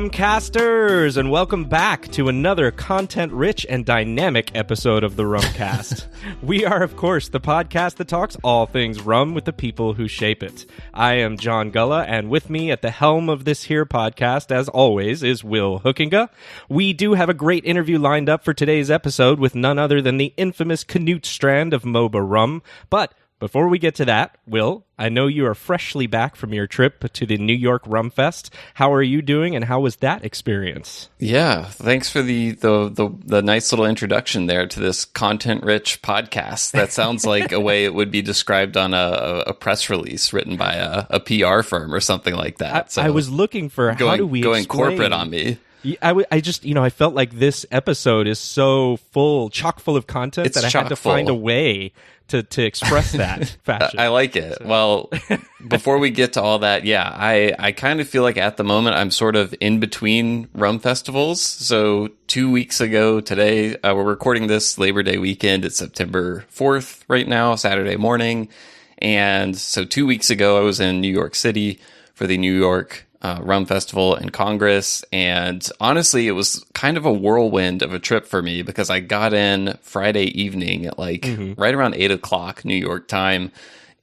Rumcasters, and welcome back to another content-rich and dynamic episode of the Rumcast. We are, of course, the podcast that talks all things rum with the people who shape it. I am John Gulla, and with me at the helm of this here podcast, as always, is Will Hookinga. We do have a great interview lined up for today's episode with none other than the infamous Knud Strand of Mhoba Rum, but before we get to that, Will, I know you are freshly back from your trip to the New York Rum Fest. How are you doing, and how was that experience? Yeah, thanks for the nice little introduction there to this content-rich podcast. That sounds like a way it would be described on a press release written by a PR firm or something like that. I was looking for how do we going explain... corporate on me. I just, I felt like this episode is so chock full of content that I had to find a way to express that fashion. I like it. So. Well, before we get to all that, yeah, I kind of feel like at the moment I'm sort of in between rum festivals. So 2 weeks ago today, we're recording this Labor Day weekend. It's September 4th right now, Saturday morning. And so 2 weeks ago, I was in New York City for the New York Rum Festival and Congress, and honestly it was kind of a whirlwind of a trip for me because I got in Friday evening at right around 8 o'clock New York time,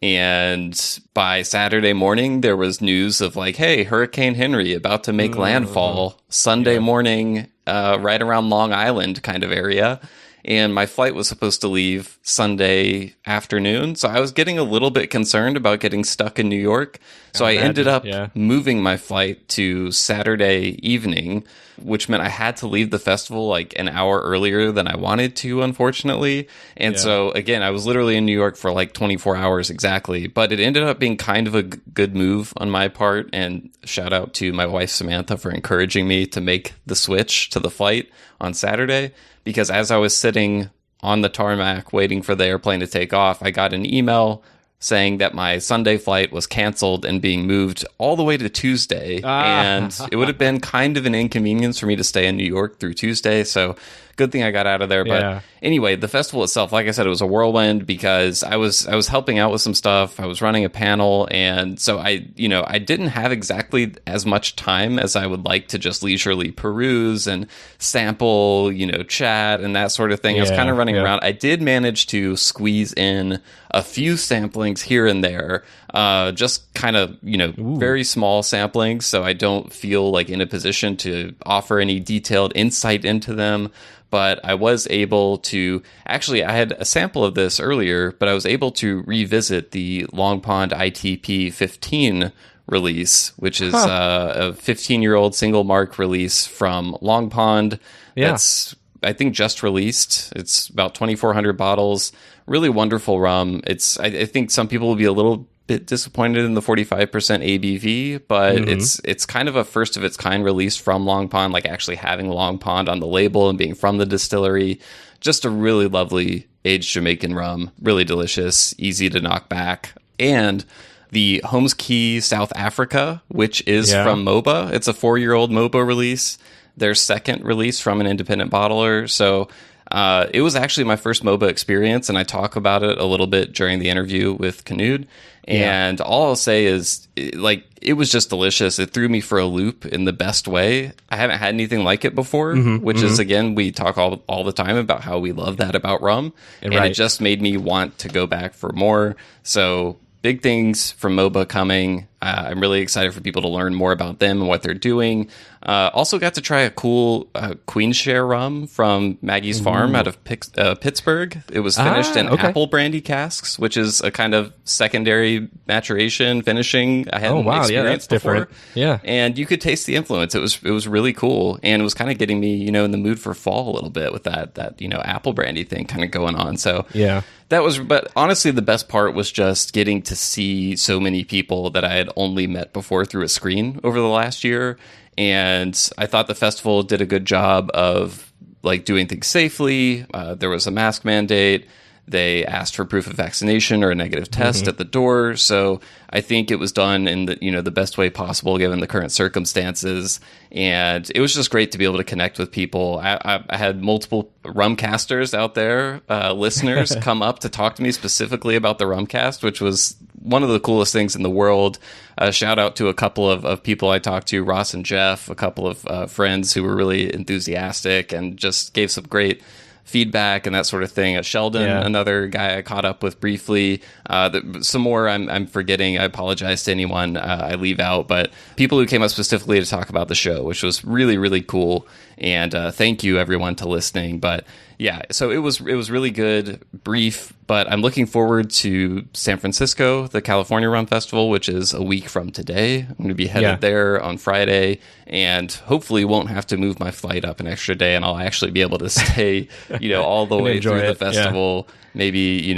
and by Saturday morning there was news of hey, Hurricane Henry about to make landfall Sunday morning right around Long Island kind of area. And my flight was supposed to leave Sunday afternoon. So I was getting a little bit concerned about getting stuck in New York. So I ended up moving my flight to Saturday evening, which meant I had to leave the festival an hour earlier than I wanted to, unfortunately. And so, again, I was literally in New York for 24 hours exactly. But it ended up being kind of a good move on my part. And shout out to my wife, Samantha, for encouraging me to make the switch to the flight on Saturday. Because as I was sitting on the tarmac waiting for the airplane to take off, I got an email saying that my Sunday flight was canceled and being moved all the way to Tuesday. And it would have been kind of an inconvenience for me to stay in New York through Tuesday. So good thing I got out of there. But anyway, the festival itself, like I said, it was a whirlwind because I was helping out with some stuff. I was running a panel. And so I didn't have exactly as much time as I would like to just leisurely peruse and sample, chat and that sort of thing. I was kind of running around. I did manage to squeeze in a few samplings here and there, just kind of, very small samplings. So I don't feel in a position to offer any detailed insight into them. But I was able to, actually, I had a sample of this earlier, but I was able to revisit the Long Pond ITP 15 release, which is a 15-year-old single mark release from Long Pond. That's, I think, just released. It's about 2,400 bottles. Really wonderful rum. I think some people will be a little bit disappointed in the 45% ABV, but it's kind of a first of its kind release from Long Pond, actually having Long Pond on the label and being from the distillery. Just a really lovely aged Jamaican rum, really delicious, easy to knock back. And the Holmes Cay South Africa, which is from Mhoba. It's a 4-year-old Mhoba release, their second release from an independent bottler. So it was actually my first Mhoba experience, and I talk about it a little bit during the interview with Knud. And all I'll say is, it was just delicious. It threw me for a loop in the best way. I haven't had anything like it before, which is, again, we talk all the time about how we love that about rum. And it just made me want to go back for more. So big things from Mhoba coming. I'm really excited for people to learn more about them and what they're doing. Also got to try a cool Queen Share rum from Maggie's Farm out of Pittsburgh. It was finished in apple brandy casks, which is a kind of secondary maturation finishing I hadn't experienced before. Different. Yeah. And you could taste the influence. It was really cool, and it was kind of getting me, in the mood for fall a little bit with that apple brandy thing kind of going on. So but honestly, the best part was just getting to see so many people that I had only met before through a screen over the last year. And I thought the festival did a good job of doing things safely. There was a mask mandate. They asked for proof of vaccination or a negative test at the door. So I think it was done in the best way possible given the current circumstances. And it was just great to be able to connect with people. I had multiple Rumcasters out there, listeners, come up to talk to me specifically about the Rumcast, which was one of the coolest things in the world. Shout out to a couple of people I talked to, Ross and Jeff, a couple of friends who were really enthusiastic and just gave some great feedback and that sort of thing. Sheldon, another guy I caught up with briefly. Some more I'm forgetting. I apologize to anyone I leave out, but people who came up specifically to talk about the show, which was really, really cool. And thank you everyone to listening. But yeah, so it was really good, brief, but I'm looking forward to San Francisco, the California Rum Festival, which is a week from today. I'm going to be headed there on Friday, and hopefully won't have to move my flight up an extra day, and I'll actually be able to stay, all the way through the festival. Yeah. Maybe,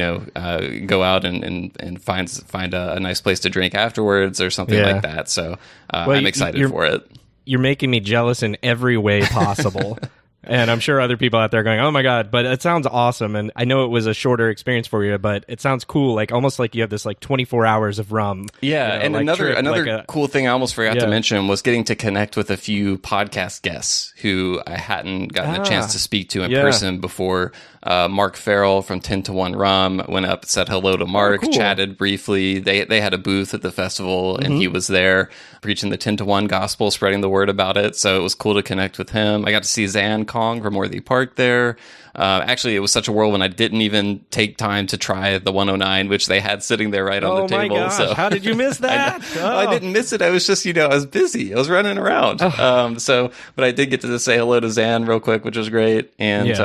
go out and find a nice place to drink afterwards or something like that. So I'm excited for it. You're making me jealous in every way possible. And I'm sure other people out there are going, oh my God, but it sounds awesome. And I know it was a shorter experience for you, but it sounds cool. Like almost like you have this 24 hours of rum. Yeah. And like another cool thing I almost forgot to mention was getting to connect with a few podcast guests who I hadn't gotten a chance to speak to in person before. Mark Farrell from 10 to 1 Rum went up, said hello to Mark, chatted briefly. They had a booth at the festival and he was there preaching the 10 to 1 gospel, spreading the word about it. So it was cool to connect with him. I got to see Zan Kong from Worthy Park there. Actually, it was such a whirlwind. I didn't even take time to try the 109, which they had sitting there right on the table. Oh my gosh, so how did you miss that? I didn't miss it. I was just, I was busy. I was running around. But I did get to say hello to Zan real quick, which was great. And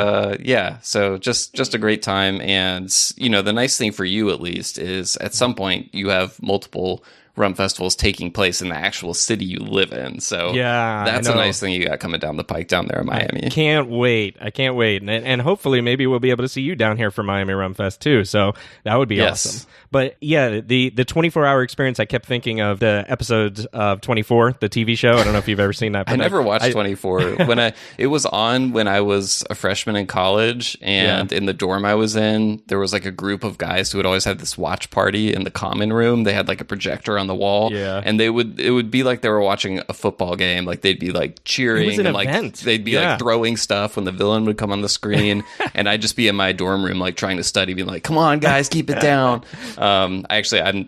so just a great time. And, the nice thing for you at least is at some point you have multiple rum festivals taking place in the actual city you live in. So that's a nice thing you got coming down the pike down there in Miami. I can't wait. And hopefully maybe we'll be able to see you down here for Miami Rum Fest too. So that would be awesome. But yeah, the 24-hour experience, I kept thinking of the episodes of 24, the TV show. I don't know if you've ever seen that. But I never watched 24. It was on when I was a freshman in college, and in the dorm I was in, there was a group of guys who would always have this watch party in the common room. They had a projector on the wall, and it would be like they were watching a football game. They'd be cheering, it was an and event. They'd be throwing stuff when the villain would come on the screen, and I'd just be in my dorm room trying to study, being like, "Come on, guys, keep it down." I'm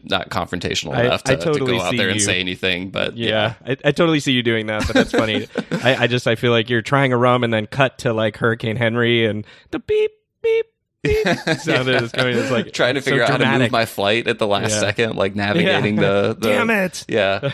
not confrontational enough to go out there and say anything, but I totally see you doing that. But that's funny. I feel like you're trying a rum and then cut to Hurricane Henry and the beep beep. Sounded as coming. It's trying to figure out how to move my flight at the last second, navigating the damn it. Yeah.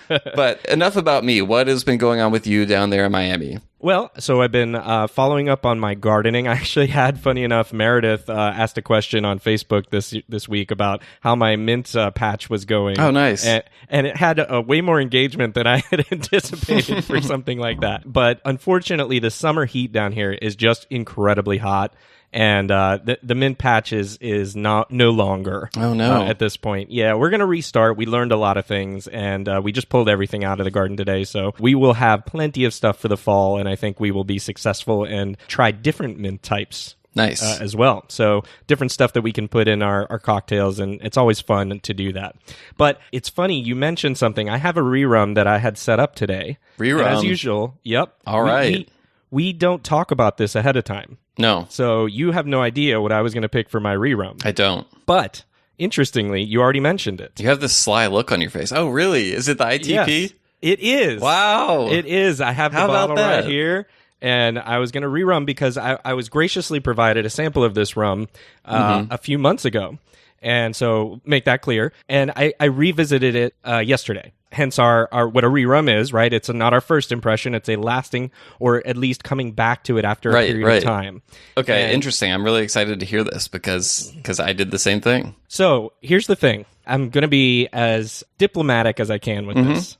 But enough about me. What has been going on with you down there in Miami? Well, so I've been following up on my gardening. I actually had, funny enough, Meredith asked a question on Facebook this week about how my mint patch was going. Oh, nice. And it had a way more engagement than I had anticipated for something like that. But unfortunately, the summer heat down here is just incredibly hot. And the mint patch is no longer. Oh, no. At this point. Yeah, we're going to restart. We learned a lot of things, and we just pulled everything out of the garden today. So we will have plenty of stuff for the fall, and I think we will be successful and try different mint types. Nice. As well. So different stuff that we can put in our cocktails, and it's always fun to do that. But it's funny, you mentioned something. I have a re-rum that I had set up today. Re-rum? As usual. Yep. All right. We don't talk about this ahead of time. No. So you have no idea what I was going to pick for my re-rum. I don't. But interestingly, you already mentioned it. You have this sly look on your face. Oh, really? Is it the ITP? Yes, it is. Wow. It is. I have the bottle right here. And I was going to re-rum because I was graciously provided a sample of this rum a few months ago. And so make that clear. And I revisited it yesterday. Hence our what a re-rum is, right? It's not our first impression. It's a lasting, or at least coming back to it after a period of time. Okay, interesting. I'm really excited to hear this because I did the same thing. So here's the thing. I'm going to be as diplomatic as I can with this.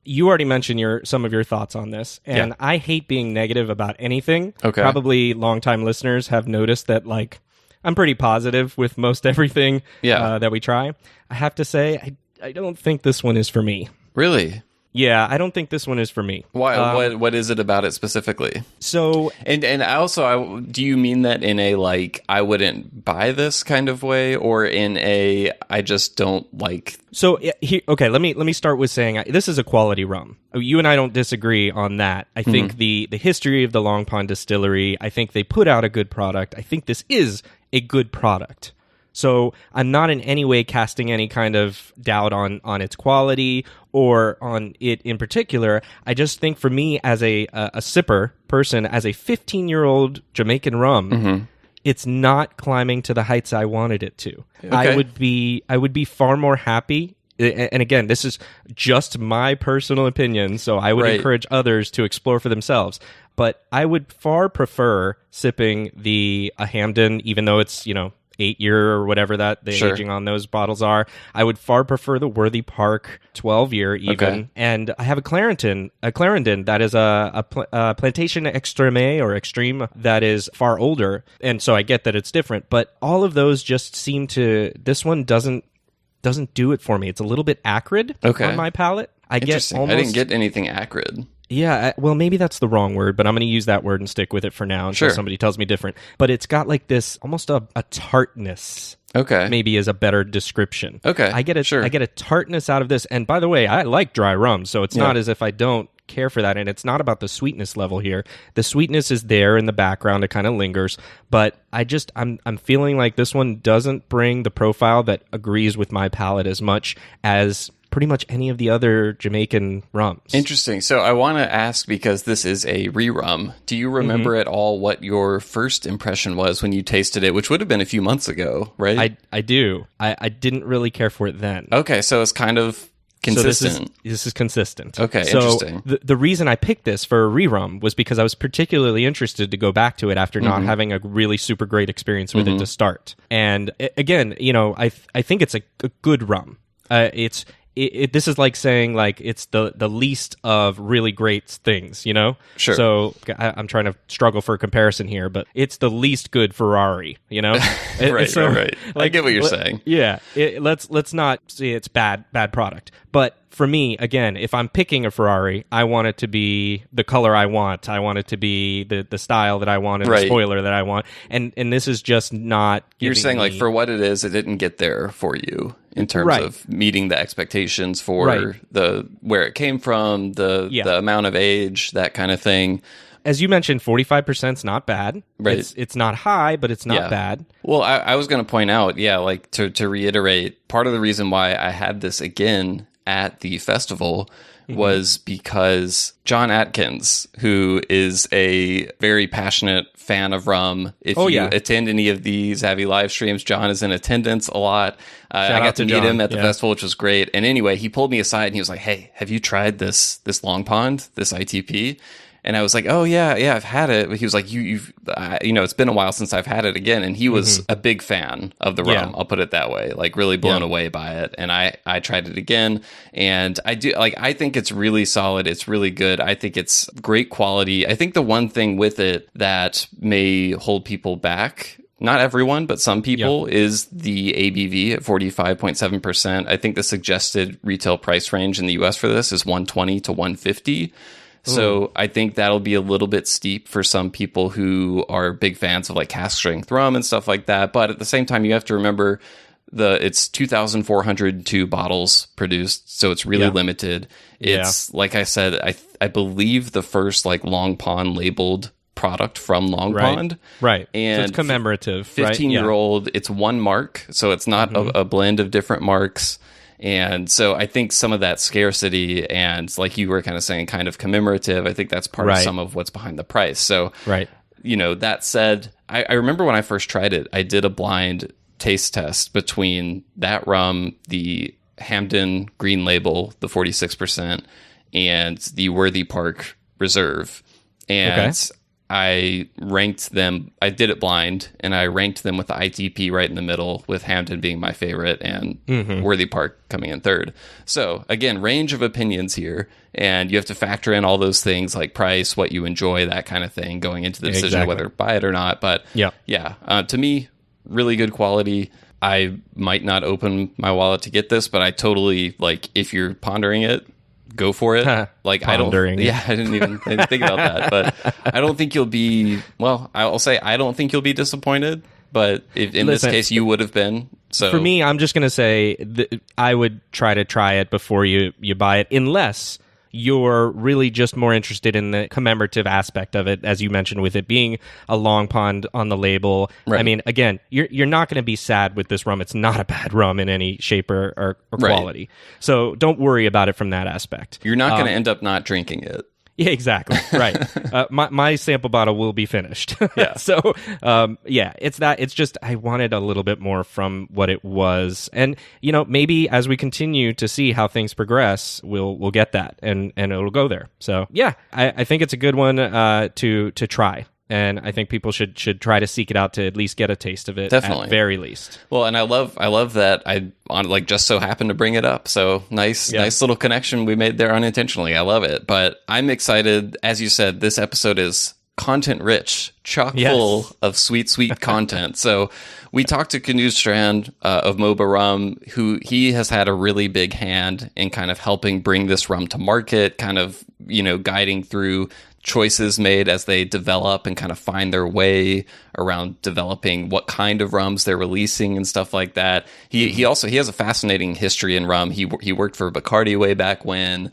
You already mentioned some of your thoughts on this, and I hate being negative about anything. Okay. Probably longtime listeners have noticed that, I'm pretty positive with most everything that we try. I have to say, I don't think this one is for me. Really? Yeah, I don't think this one is for me. Why? What is it about it specifically? So, and also, do you mean that in a I wouldn't buy this kind of way, or in a I just don't like? So, okay, let me start with saying this is a quality rum. You and I don't disagree on that. I think the history of the Long Pond Distillery, I think they put out a good product. I think this is a good product. So I'm not in any way casting any kind of doubt on its quality or on it in particular. I just think for me as a sipper person, as a 15-year-old Jamaican rum, it's not climbing to the heights I wanted it to. Okay. I would be far more happy. And again, this is just my personal opinion, so I would encourage others to explore for themselves. But I would far prefer sipping a Hampden, even though it's, 8-year or whatever that the aging on those bottles are. I would far prefer the Worthy Park 12-year even. Okay. And I have a Clarendon that is a Plantation Extreme or Extreme that is far older. And so I get that it's different. But all of those just seem to... This one doesn't do it for me. It's a little bit acrid on my palate. I didn't get anything acrid. Yeah, well, maybe that's the wrong word, but I'm going to use that word and stick with it for now until somebody tells me different. But it's got like this almost a tartness. Okay, maybe is a better description. Okay, I get a tartness out of this. And by the way, I like dry rum, so it's not as if I don't care for that. And it's not about the sweetness level here. The sweetness is there in the background; it kind of lingers. But I'm feeling like this one doesn't bring the profile that agrees with my palate as much as pretty much any of the other Jamaican rums. Interesting. So I want to ask, because this is a re-rum, do you remember at all what your first impression was when you tasted it, which would have been a few months ago, right? I do. I didn't really care for it then. Okay, so it's kind of consistent. So this is consistent. Okay, so interesting. The reason I picked this for a re-rum was because I was particularly interested to go back to it after not having a really super great experience with it to start. And again, I think it's a good rum. This is like saying like it's the least of really great things, Sure. So I'm trying to struggle for a comparison here, but it's the least good Ferrari, Right. Like, I get what you're saying. Yeah. Let's not say it's bad product, but for me, again, if I'm picking a Ferrari, I want it to be the color I want. I want it to be the style that I want and the spoiler that I want. And this is just not. You're saying like for what it is, it didn't get there for you in terms of meeting the expectations for the where it came from, the amount of age, that kind of thing. As you mentioned, 45% is not bad. Right. It's not high, but it's not bad. Well, I was going to point out, like to reiterate, part of the reason why I had this again at the festival was because John Atkins, who is a very passionate fan of rum, if you attend any of these Abbey live streams, John is in attendance a lot. I got to meet him at the festival, which was great. And anyway, he pulled me aside and he was like, "Hey, have you tried this Long Pond, this ITP?" And I was like, "Oh yeah, I've had it." He was like, "You've it's been a while since I've had it again." And he was a big fan of the rum. I'll put it that way, like really blown away by it. And I tried it again, and I think it's really solid. It's really good. I think it's great quality. I think the one thing with it that may hold people back, not everyone, but some people, is the ABV at 45.7%. I think the suggested retail price range in the US for this is $120 to $150. So I think that'll be a little bit steep for some people who are big fans of like cask strength rum and stuff like that. But at the same time, you have to remember it's 2,402 bottles produced, so it's really limited. It's like I said, I believe the first like Long Pond labeled product from Long Pond. Right. And so it's commemorative. 15-year-old, it's one mark, so it's not a blend of different marks. And so I think some of that scarcity and, like you were kind of saying, kind of commemorative, I think that's part of some of what's behind the price. So, that said, I remember when I first tried it, I did a blind taste test between that rum, the Hampden Green Label, the 46%, and the Worthy Park Reserve. And I ranked them. I did it blind, and I ranked them with the ITP right in the middle, with Hampden being my favorite and Worthy Park coming in third. So again, range of opinions here, and you have to factor in all those things like price, what you enjoy, that kind of thing, going into the decision of whether to buy it or not. But to me, really good quality. I might not open my wallet to get this, but I totally, like, if you're pondering it, go for it. Like, Pondering. I didn't even think about that, but I don't think you'll be, I'll say I don't think you'll be disappointed, but if in this case you would have been. So for me, I'm just going to say I would try it before you buy it, unless you're really just more interested in the commemorative aspect of it, as you mentioned, with it being a long pond on the label. Right. I mean, again, you're not going to be sad with this rum. It's not a bad rum in any shape or quality. Right. So don't worry about it from that aspect. You're not going to end up not drinking it. Yeah, exactly. Right. My sample bottle will be finished. Yeah. So, it's that. It's just I wanted a little bit more from what it was, and maybe as we continue to see how things progress, we'll get that, and it'll go there. So, yeah, I think it's a good one to try. And I think people should try to seek it out to at least get a taste of it. Definitely. At very least. Well, and I love that I just so happened to bring it up. So nice little connection we made there unintentionally. I love it. But I'm excited. As you said, this episode is content rich, chock full of sweet content. So we talked to Knud Strand of Mhoba Rum, who he has had a really big hand in kind of helping bring this rum to market, kind of, guiding through choices made as they develop and kind of find their way around developing what kind of rums they're releasing and stuff like that. He has a fascinating history in rum. He worked for Bacardi way back when.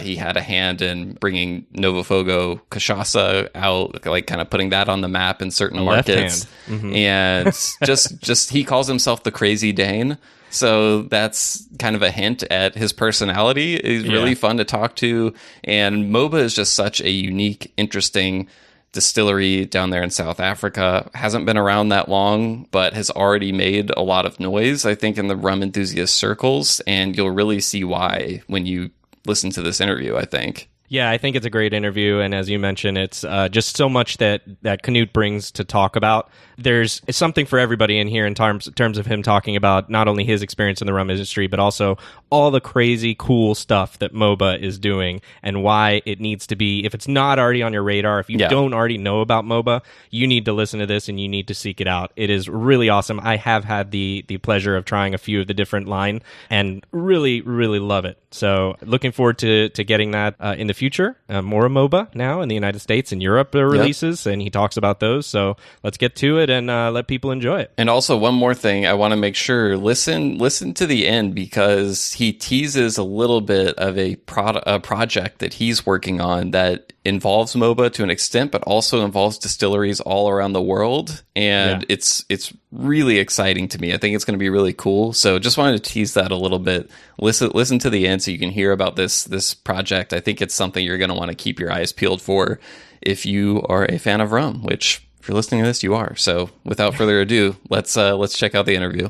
He had a hand in bringing Novo Fogo Cachaça out, like kind of putting that on the map in certain markets. Mm-hmm. And just he calls himself the Crazy Dane. So that's kind of a hint at his personality. He's really fun to talk to. And Mhoba is just such a unique, interesting distillery down there in South Africa. Hasn't been around that long, but has already made a lot of noise, I think, in the rum enthusiast circles. And you'll really see why when you listen to this interview, I think. Yeah, I think it's a great interview, and as you mentioned, it's just so much that Knud brings to talk about. It's something for everybody in here in terms of him talking about not only his experience in the rum industry, but also all the crazy cool stuff that Mhoba is doing and why it needs to be, if it's not already on your radar, if you don't already know about Mhoba, you need to listen to this and you need to seek it out. It is really awesome. I have had the pleasure of trying a few of the different line and really, really love it. So looking forward to getting that in the future. More Mhoba now in the United States and Europe releases, and he talks about those. So let's get to it and let people enjoy it. And also one more thing, I want to make sure, listen to the end, because he teases a little bit of a project that he's working on that involves Mhoba to an extent, but also involves distilleries all around the world. And it's really exciting to me. I think it's going to be really cool. So just wanted to tease that a little bit. Listen to the end so you can hear about this project. I think it's something you're going to want to keep your eyes peeled for if you are a fan of rum, which if you're listening to this, you are. So without further ado, let's check out the interview.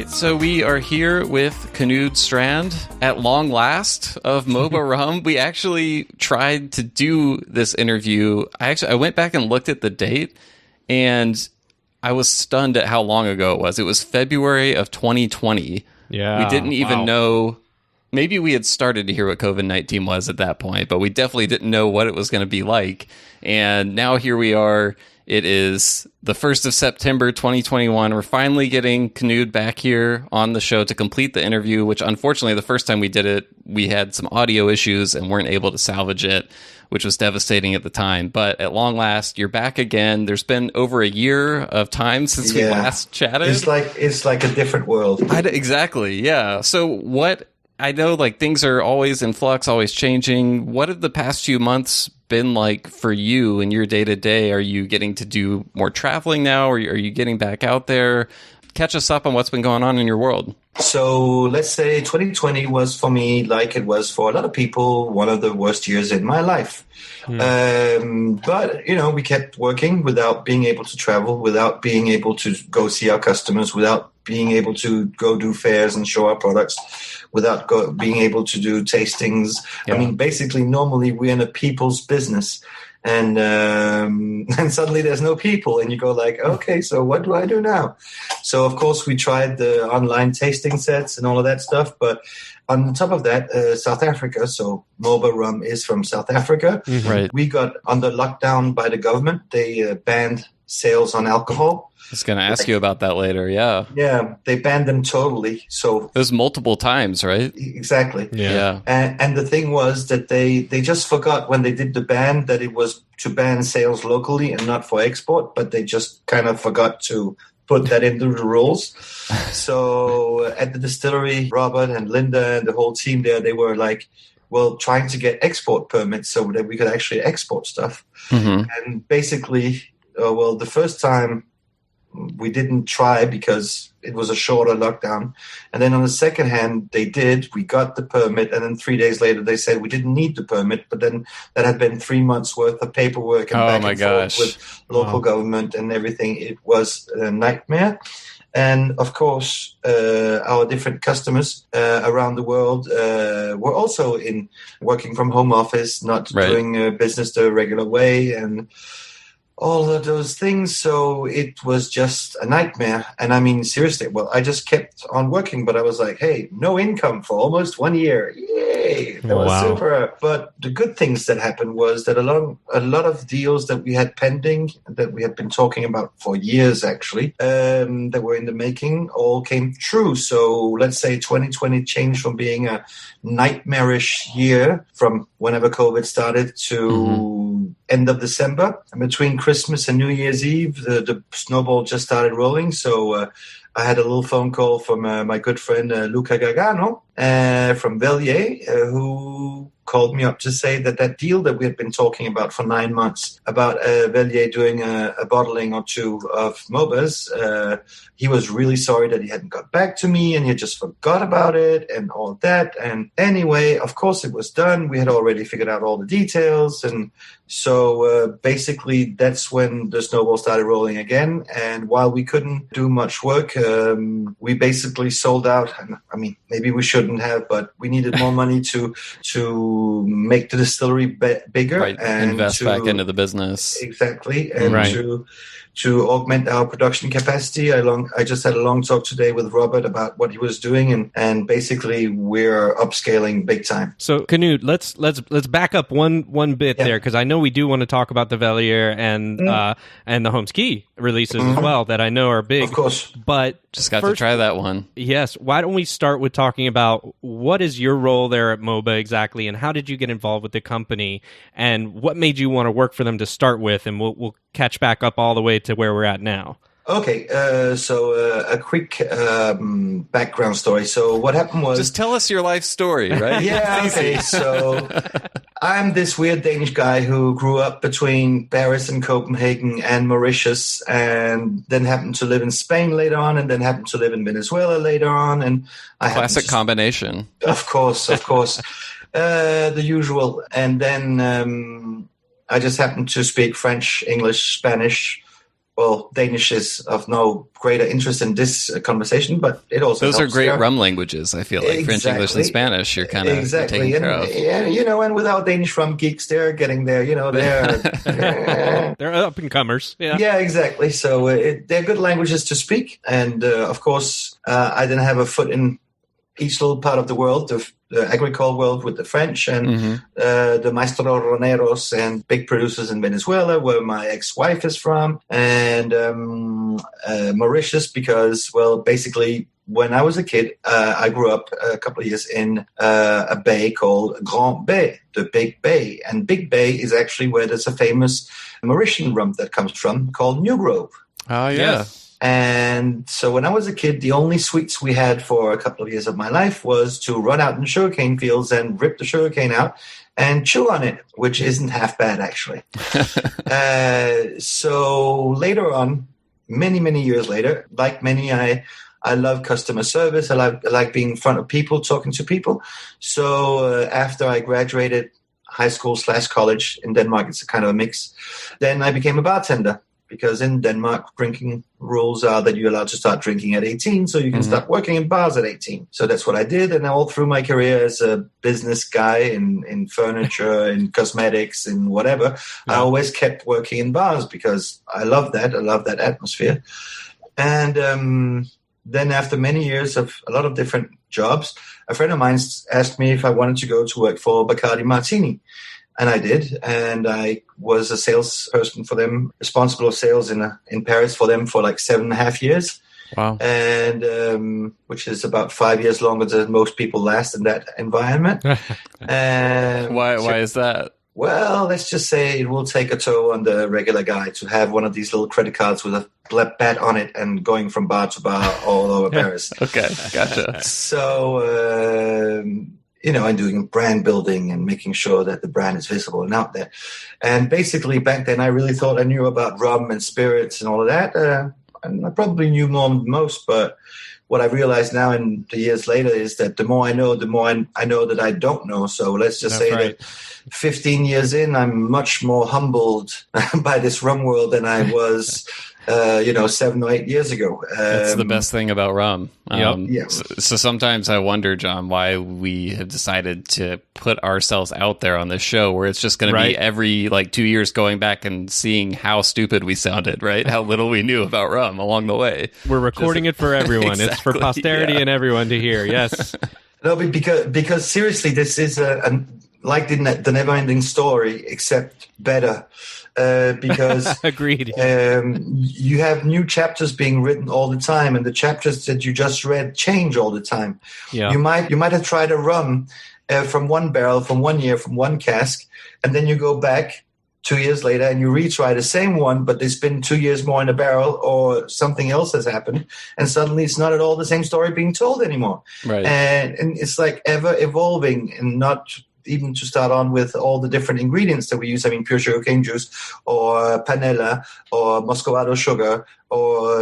So we are here with Knud Strand at long last of Mhoba Rum. We actually tried to do this interview. I went back and looked at the date, and I was stunned at how long ago it was. It was February of 2020. Yeah, we didn't even know. Maybe we had started to hear what COVID-19 was at that point, but we definitely didn't know what it was going to be like. And now here we are. It is the 1st of September, 2021. We're finally getting Knud back here on the show to complete the interview, which unfortunately the first time we did it, we had some audio issues and weren't able to salvage it, which was devastating at the time. But at long last, you're back again. There's been over a year of time since we last chatted. It's like a different world. Exactly, yeah. So I know like things are always in flux, always changing. What have the past few months been like for you in your day-to-day? Are you getting to do more traveling now? Or are you getting back out there? Catch us up on what's been going on in your world. So let's say 2020 was for me, like it was for a lot of people, one of the worst years in my life. But, we kept working without being able to travel, without being able to go see our customers, without being able to go do fairs and show our products, without being able to do tastings. Yeah. I mean, basically, normally we're in a people's business. And suddenly there's no people, and you go like, okay, so what do I do now? So, of course, we tried the online tasting sets and all of that stuff. But on top of that, South Africa, so Mhoba Rum is from South Africa. Mm-hmm. Right. We got under lockdown by the government. They banned sales on alcohol. I was going to ask you about that later. Yeah. Yeah, they banned them totally. So it was multiple times, right? Exactly. Yeah. And the thing was that they just forgot when they did the ban that it was to ban sales locally and not for export, but they just kind of forgot to put that into the rules. So at the distillery, Robert and Linda and the whole team there, they were like, well, trying to get export permits so that we could actually export stuff. Mm-hmm. And basically, the first time we didn't try because it was a shorter lockdown. And then on the second hand, they did. We got the permit. And then 3 days later, they said we didn't need the permit. But then that had been 3 months worth of paperwork and back and forth with local government and everything. It was a nightmare. And of course, our different customers around the world were also in working from home office, not doing business the regular way, and all of those things. So it was just a nightmare. And I mean, seriously, well, I just kept on working, but I was like, hey, no income for almost 1 year. Yay! That was super. But the good things that happened was that a lot of deals that we had pending, that we had been talking about for years, actually, that were in the making, all came true. So let's say 2020 changed from being a nightmarish year from whenever COVID started to end of December. And between Christmas and New Year's Eve, the snowball just started rolling. So I had a little phone call from my good friend Luca Gargano from Velier, who called me up to say that deal that we had been talking about for 9 months, about Velier doing a bottling or two of Mhoba's, he was really sorry that he hadn't got back to me and he had just forgot about it and all that. And anyway, of course it was done. We had already figured out all the details. And so basically that's when the snowball started rolling again. And while we couldn't do much work, we basically sold out. I mean, maybe we shouldn't have, but we needed more money to make the distillery bigger and invest back into the business. Exactly. And to augment our production capacity. I just had a long talk today with Robert about what he was doing, and basically we're upscaling big time. So Knud, let's back up one bit there, because I know we do want to talk about the Velier and the Holmes Cay releases as well, that I know are big. Of course. But just got to try that one. Yes. Why don't we start with talking about what is your role there at Mhoba exactly, and how did you get involved with the company, and what made you want to work for them to start with, and we'll catch back up all the way to where we're at now. Okay, so a quick background story. So what happened was... Just tell us your life story, right? Yeah, okay. So I'm this weird Danish guy who grew up between Paris and Copenhagen and Mauritius, and then happened to live in Spain later on, and then happened to live in Venezuela later on. And Classic combination. Of course. The usual. And then I just happened to speak French, English, Spanish. Well, Danish is of no greater interest in this conversation, but it also those helps are great there. Rum languages. I feel like French, English, and Spanish. You're kind of taking care of. Yeah, and with our Danish rum geeks, they're getting there. They're up and comers. Yeah, exactly. So they're good languages to speak, and of course, I didn't have a foot in each little part of the world, the agricole world with the French and the maestro-roneros and big producers in Venezuela, where my ex-wife is from, and Mauritius, because, well, basically, when I was a kid, I grew up a couple of years in a bay called Grand Bay, the Big Bay. And Big Bay is actually where there's a famous Mauritian rum that comes from called New Grove. Oh, yeah. Yes. And so when I was a kid, the only sweets we had for a couple of years of my life was to run out in the sugarcane fields and rip the sugarcane out and chew on it, which isn't half bad, actually. So later on, many, many years later, like many, I love customer service. I like being in front of people, talking to people. So after I graduated high school / college in Denmark, it's a kind of a mix, then I became a bartender. Because in Denmark, drinking rules are that you're allowed to start drinking at 18, so you can start working in bars at 18. So that's what I did, and all through my career as a business guy in furniture, in cosmetics, in whatever, I always kept working in bars because I love that. I love that atmosphere. And then after many years of a lot of different jobs, a friend of mine asked me if I wanted to go to work for Bacardi Martini. And I did, and I was a salesperson for them, responsible for sales in Paris for them for like 7.5 years. Wow. And which is about 5 years longer than most people last in that environment. Why is that? Well, let's just say it will take a toll on the regular guy to have one of these little credit cards with a bat on it and going from bar to bar all over Paris. Okay, gotcha. So, and doing brand building and making sure that the brand is visible and out there. And basically back then I really thought I knew about rum and spirits and all of that. And I probably knew more than most, but what I realize now and the years later is that the more I know, the more I know that I don't know. So let's just say that 15 years in, I'm much more humbled by this rum world than I was, 7 or 8 years ago. That's the best thing about rum. Yeah. So sometimes I wonder, John, why we have decided to put ourselves out there on this show where it's just going to be every 2 years going back and seeing how stupid we sounded, right? How little we knew about rum along the way. We're recording it for everyone. Exactly, it's for posterity and everyone to hear. Yes. No, because seriously, this is like the never-ending story, except better. Because agreed. You have new chapters being written all the time, and the chapters that you just read change all the time. Yeah. You might have tried a rum from one barrel, from 1 year, from one cask, and then you go back 2 years later and you retry the same one, but there's been 2 years more in the barrel or something else has happened, and suddenly it's not at all the same story being told anymore. Right. And it's like ever evolving, and not even to start on with all the different ingredients that we use. I mean, pure sugarcane juice or panela or muscovado sugar or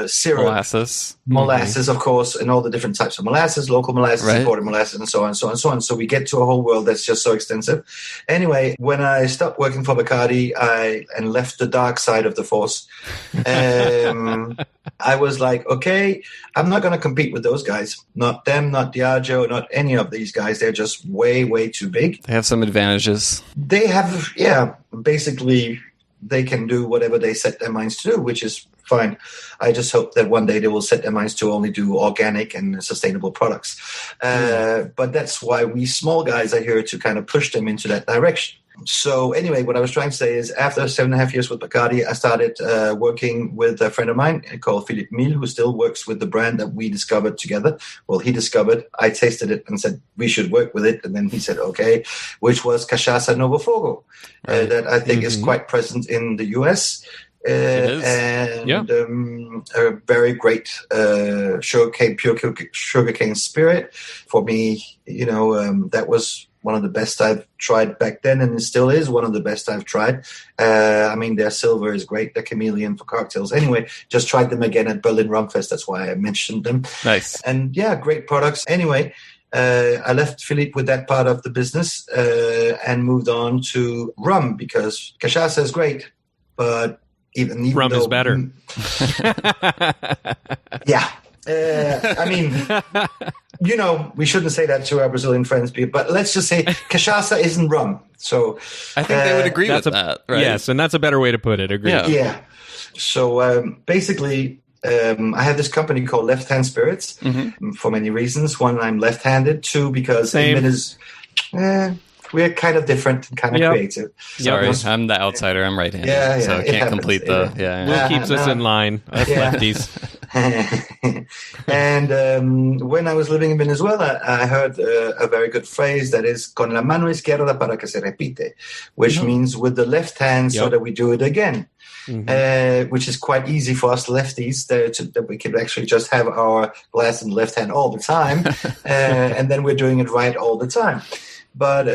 syrup. Molasses, of course, and all the different types of molasses, local molasses, imported molasses, and so on, so on, so on. So we get to a whole world that's just so extensive. Anyway, when I stopped working for Bacardi and left the dark side of the force, I was like, okay, I'm not going to compete with those guys. Not them, not Diageo, not any of these guys. They're just way, way too big. They have some advantages. They have, basically they can do whatever they set their minds to do, which is fine. I just hope that one day they will set their minds to only do organic and sustainable products. But that's why we small guys are here to kind of push them into that direction. So anyway, what I was trying to say is after 7.5 years with Bacardi, I started working with a friend of mine called Philippe Mille, who still works with the brand that we discovered together. Well, he discovered, I tasted it and said, we should work with it. And then he said, okay, which was Cachaça Novo Fogo, that I think is quite present in the US. And a very great sugarcane, pure sugarcane spirit. For me, that was one of the best I've tried back then, and it still is one of the best I've tried. I mean, their silver is great, their chameleon for cocktails. Anyway, just tried them again at Berlin Rum Fest. That's why I mentioned them. Nice. And great products. Anyway, I left Philippe with that part of the business and moved on to rum, because cachaça is great, but even rum is better. I mean, we shouldn't say that to our Brazilian friends, but let's just say cachaça isn't rum. So I think they would agree with that, right? Yes, and that's a better way to put it. Agreed. Yeah. So basically, I have this company called Left Hand Spirits for many reasons. One, I'm left-handed. Two, because we're kind of different and kind of creative. Sorry, I'm the outsider. I'm right-handed, so I can't complete the... Will keeps us in line, us lefties. And when I was living in Venezuela, I heard a very good phrase that is con la mano izquierda para que se repite, which means with the left hand so that we do it again. Which is quite easy for us lefties that we can actually just have our glass in the left hand all the time, and then we're doing it right all the time. But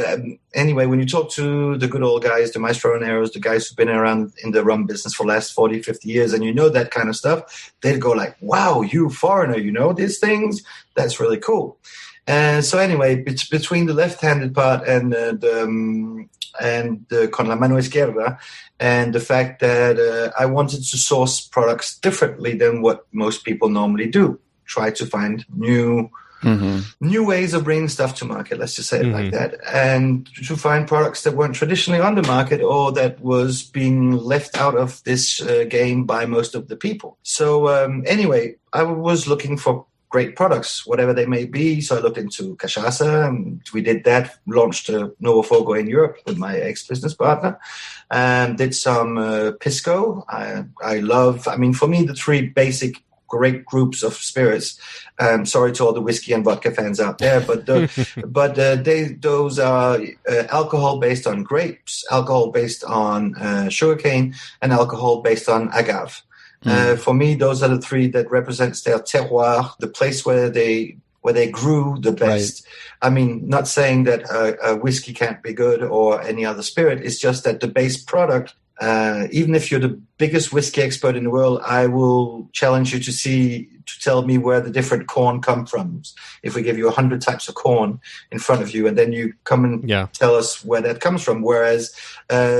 anyway, when you talk to the good old guys, the maestroneros, the guys who've been around in the rum business for the last 40, 50 years, and you know that kind of stuff, they'd go like, wow, you foreigner, you know these things? That's really cool. So anyway, it's between the left-handed part and the con la mano izquierda, and the fact that I wanted to source products differently than what most people normally do. Try to find new ways of bringing stuff to market, let's just say it like that, and to find products that weren't traditionally on the market or that was being left out of this game by most of the people. So anyway, I was looking for great products, whatever they may be. So I looked into cachaça, and we did that, launched Novo Fogo in Europe with my ex-business partner, and did some pisco. I love, for me, the three basic great groups of spirits. Sorry to all the whiskey and vodka fans out there, but those are alcohol based on grapes, alcohol based on sugarcane, and alcohol based on agave. For me, those are the three that represents their terroir, the place where they grew the best. Right. Not saying that a whiskey can't be good or any other spirit. It's just that the base product, even if you're the biggest whiskey expert in the world, I will challenge you to tell me where the different corn come from. If we give you 100 types of corn in front of you, and then you come and tell us where that comes from. Whereas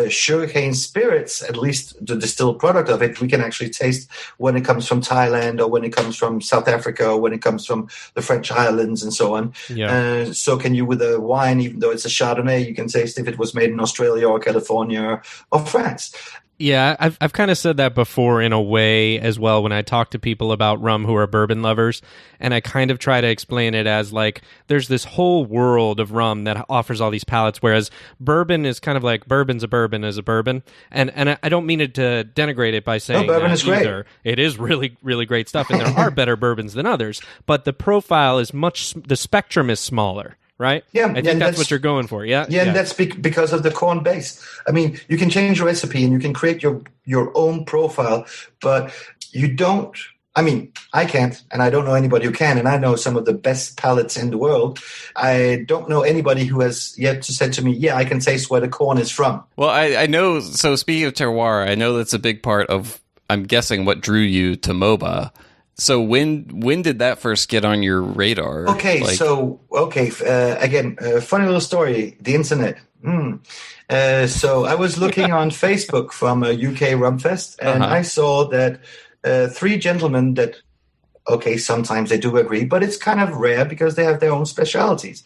sugarcane spirits, at least the distilled product of it, we can actually taste when it comes from Thailand, or when it comes from South Africa, or when it comes from the French islands and so on. Yeah. So can you with a wine, even though it's a Chardonnay, you can taste if it was made in Australia or California or France. Yeah, I've kind of said that before in a way as well when I talk to people about rum who are bourbon lovers, and I kind of try to explain it as like there's this whole world of rum that offers all these palates, whereas bourbon is kind of like bourbon's a bourbon is a bourbon, and I don't mean it to denigrate it by saying bourbon is either. Great. It is really, really great stuff, and there are better bourbons than others, but the profile is the spectrum is smaller. Right? Yeah, I think that's what you're going for. Yeah, and that's because of the corn base. You can change your recipe and you can create your own profile, but you don't. I can't, and I don't know anybody who can, and I know some of the best palates in the world. I don't know anybody who has yet to say to me, yeah, I can taste where the corn is from. Well, I know, so speaking of terroir, I know that's a big part of, I'm guessing, what drew you to Mhoba. So when did that first get on your radar? Again, funny little story, the internet. So I was looking on Facebook from a UK Rum Fest, and I saw that three gentlemen that, sometimes they do agree, but it's kind of rare because they have their own specialities.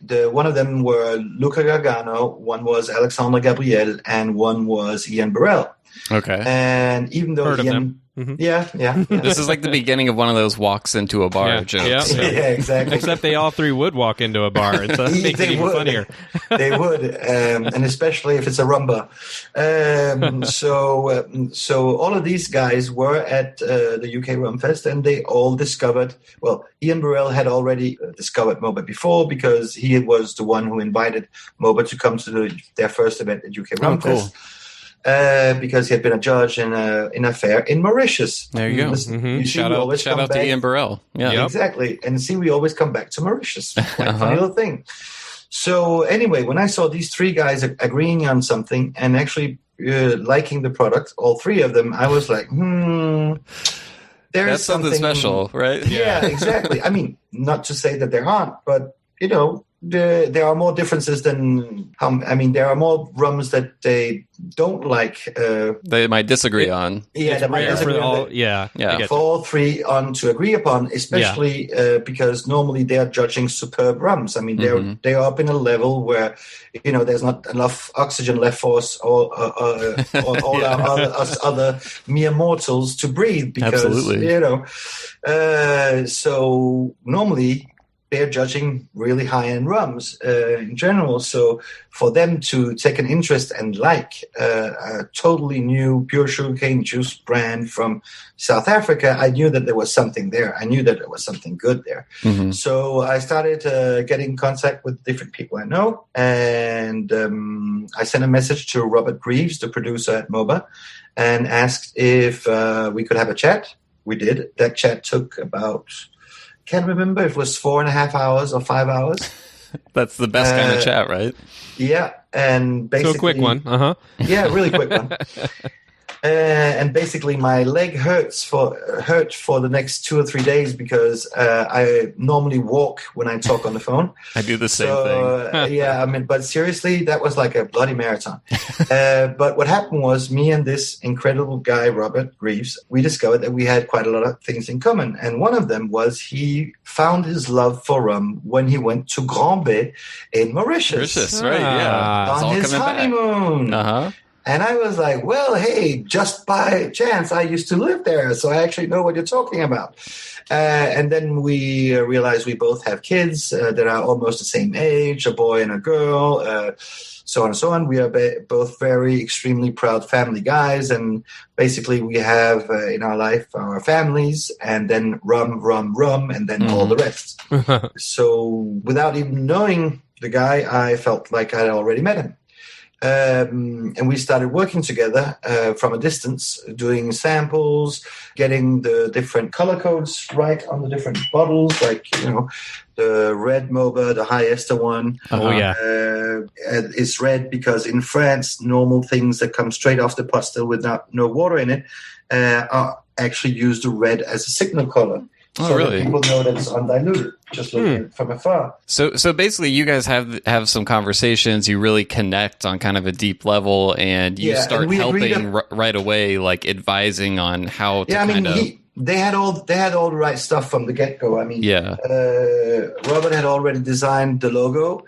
One of them were Luca Gargano, one was Alexandre Gabriel, and one was Ian Burrell. Okay. And even though Ian... Mm-hmm. Yeah. This is like the beginning of one of those walks into a bar jokes. Yeah, exactly. Except they all three would walk into a bar, and so that makes it even funnier. They would, and especially if it's a rumba. So all of these guys were at the UK Rum Fest, and they all discovered. Well, Ian Burrell had already discovered Mhoba before because he was the one who invited Mhoba to come to their first event at UK Rum Fest. Because he had been a judge in a fair in Mauritius. There you go. Mm-hmm. Shout out to Ian Burrell. Yeah, yep. Exactly. And we always come back to Mauritius. Funny little thing. So anyway, when I saw these three guys agreeing on something and actually liking the product, all three of them, I was like, there's that's something special, right? Yeah, exactly. Not to say that there aren't, but there are more differences than there are more rums that they don't like. They might disagree on. Yeah, they might disagree on. For all three on to agree upon, especially because normally they are judging superb rums. They're up in a level where there's not enough oxygen left for us or all us other mere mortals to breathe. Because absolutely. So normally they're judging really high-end rums in general. So for them to take an interest and like a totally new pure sugarcane juice brand from South Africa, I knew that there was something there. I knew that there was something good there. Mm-hmm. So I started getting in contact with different people I know. And I sent a message to Robert Greaves, the producer at Mhoba, and asked if we could have a chat. We did. That chat took about... can't remember if it was 4.5 hours or 5 hours. That's the best kind of chat, right? Yeah, and basically... So a quick one, Yeah, really quick one. And basically my leg hurt for the next 2 or 3 days because I normally walk when I talk on the phone. I do the same thing. But seriously, that was like a bloody marathon. But what happened was me and this incredible guy, Robert Greaves, we discovered that we had quite a lot of things in common. And one of them was he found his love for rum when he went to Grand Bay in Mauritius. Right, yeah. On his honeymoon. Uh-huh. And I was like, well, hey, just by chance, I used to live there, so I actually know what you're talking about. And then we realized we both have kids that are almost the same age, a boy and a girl, so on and so on. We are both very extremely proud family guys, and basically we have in our life our families, and then rum, and then all the rest. So without even knowing the guy, I felt like I had already met him. And we started working together from a distance, doing samples, getting the different color codes right on the different bottles, like, the red Mhoba, the high ester one. Oh, yeah. It's red because in France, normal things that come straight off the pot still with no water in it are actually used the red as a signal color. So really? that people know that it's undiluted, just looking at it from afar. So basically, you guys have some conversations. You really connect on kind of a deep level, and you start helping right away, like advising on how to They had all the right stuff from the get-go. Robert had already designed the logo.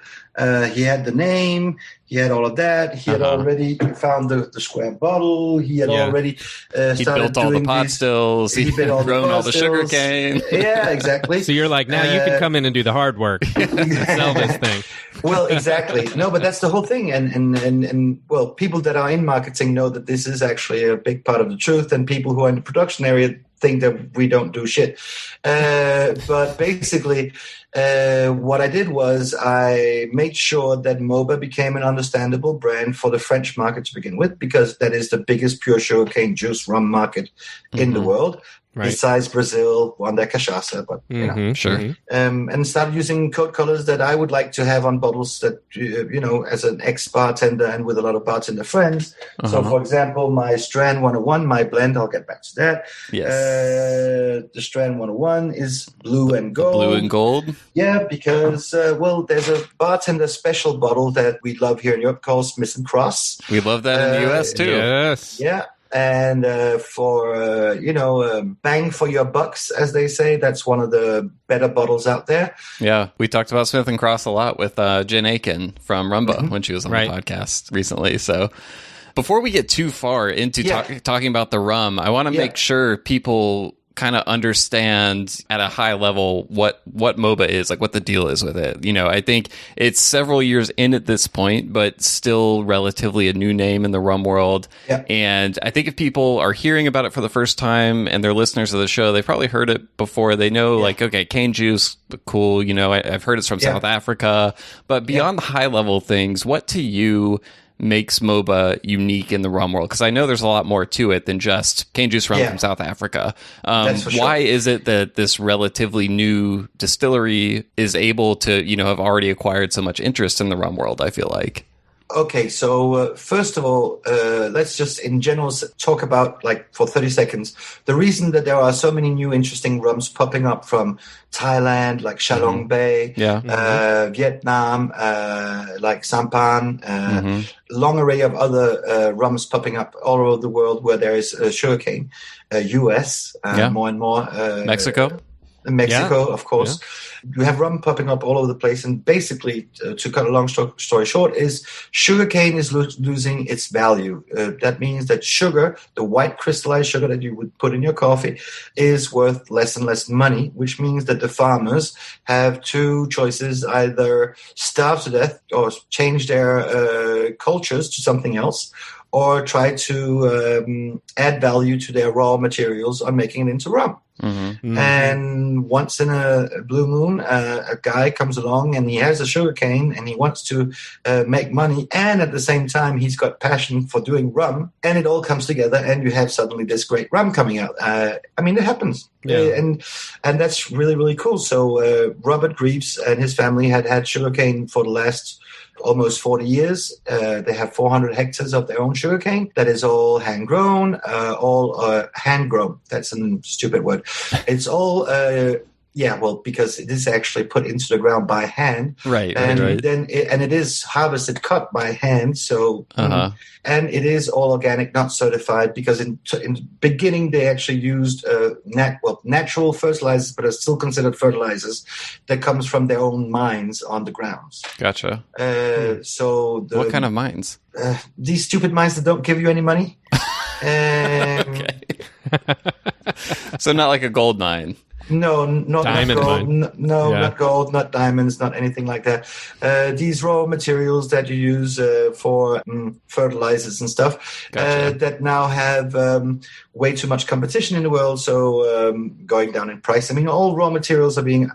He had the name. He had all of that. He had already found the square bottle. He had already started built all the pot stills. He grown all the sugarcane. Yeah, exactly. So you're like, now you can come in and do the hard work and sell this thing. Well, exactly. No, but that's the whole thing. And well, people that are in marketing know that this is actually a big part of the truth, and people who are in the production area think that we don't do shit. But basically, what I did was I made sure that Mhoba became an understandable brand for the French market to begin with, because that is the biggest pure sugarcane juice rum market in the world. Right. Besides Brazil, one that cachaça, but sure. And started using code colors that I would like to have on bottles that as an ex-bartender and with a lot of bartender friends. So, for example, my Strand 101, my blend, I'll get back to that. Yes. The Strand 101 is blue and gold. Blue and gold. Yeah, because there's a bartender special bottle that we love here in Europe called Smith and Cross. We love that in the US too. Yes. Yeah. And for bang for your bucks, as they say, that's one of the better bottles out there. Yeah, we talked about Smith and Cross a lot with Jen Aiken from Rumba when she was on the podcast recently. So before we get too far into talking about the rum, I want to make sure people kind of understand at a high level what Mhoba is, like what the deal is with it. I think it's several years in at this point, but still relatively a new name in the rum world. Yeah. And I think if people are hearing about it for the first time and they're listeners of the show, they've probably heard it before. They know like, okay, cane juice, cool. I've heard it's from South Africa, but beyond the high level things, what to you makes Mhoba unique in the rum world? Because I know there's a lot more to it than just cane juice rum from South Africa. That's for sure. Why is it that this relatively new distillery is able to, have already acquired so much interest in the rum world, I feel like? Okay, so first of all, let's just in general talk about, like, for 30 seconds, the reason that there are so many new interesting rums popping up from Thailand, like Shalong Bay, Vietnam, like Sampan, long array of other rums popping up all over the world where there is sugarcane, US, more and more. Mexico, of course. Yeah. You have rum popping up all over the place, and basically, to cut a long story short, is sugarcane is losing its value. That means that sugar, the white crystallized sugar that you would put in your coffee, is worth less and less money, which means that the farmers have two choices: either starve to death or change their cultures to something else, or try to add value to their raw materials on making it into rum. And once in a blue moon, a guy comes along and he has a sugarcane and he wants to make money, and at the same time he's got passion for doing rum, and it all comes together, and you have suddenly this great rum coming out. It happens, and that's really, really cool. So Robert Greaves and his family had sugarcane for the last almost 40 years. They have 400 hectares of their own sugarcane that is all hand-grown, hand-grown. That's a stupid word. It's all Yeah, well, because it is actually put into the ground by hand, Right. then it is harvested, cut by hand. So, and it is all organic, not certified, because in the beginning they actually used natural fertilizers, but are still considered fertilizers that comes from their own mines on the grounds. Gotcha. So, what kind of mines? These stupid mines that don't give you any money. Okay. So not like a gold mine. No, not gold. Not gold, not diamonds, not anything like that. These raw materials that you use for fertilizers and stuff that now have way too much competition in the world, so going down in price. I mean, all raw materials are being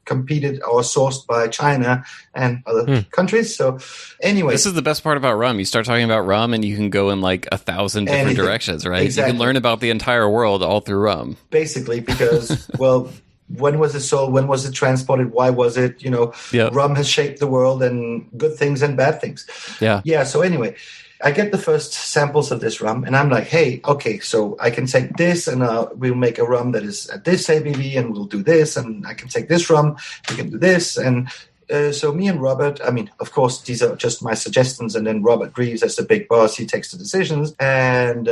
competed or sourced by China and other countries. So anyway, this is the best part about rum. You start talking about rum and you can go in like 1,000 different directions, right? Exactly. You can learn about the entire world all through rum. Basically, because, well, when was it sold? When was it transported? Why was it? Rum has shaped the world, and good things and bad things. Yeah. So anyway, I get the first samples of this rum, and I'm like, hey, okay, so I can take this, and we'll make a rum that is at this ABV, and we'll do this, and I can take this rum, we can do this, and so me and Robert, I mean, of course, these are just my suggestions, and then Robert Greaves, as the big boss, he takes the decisions, and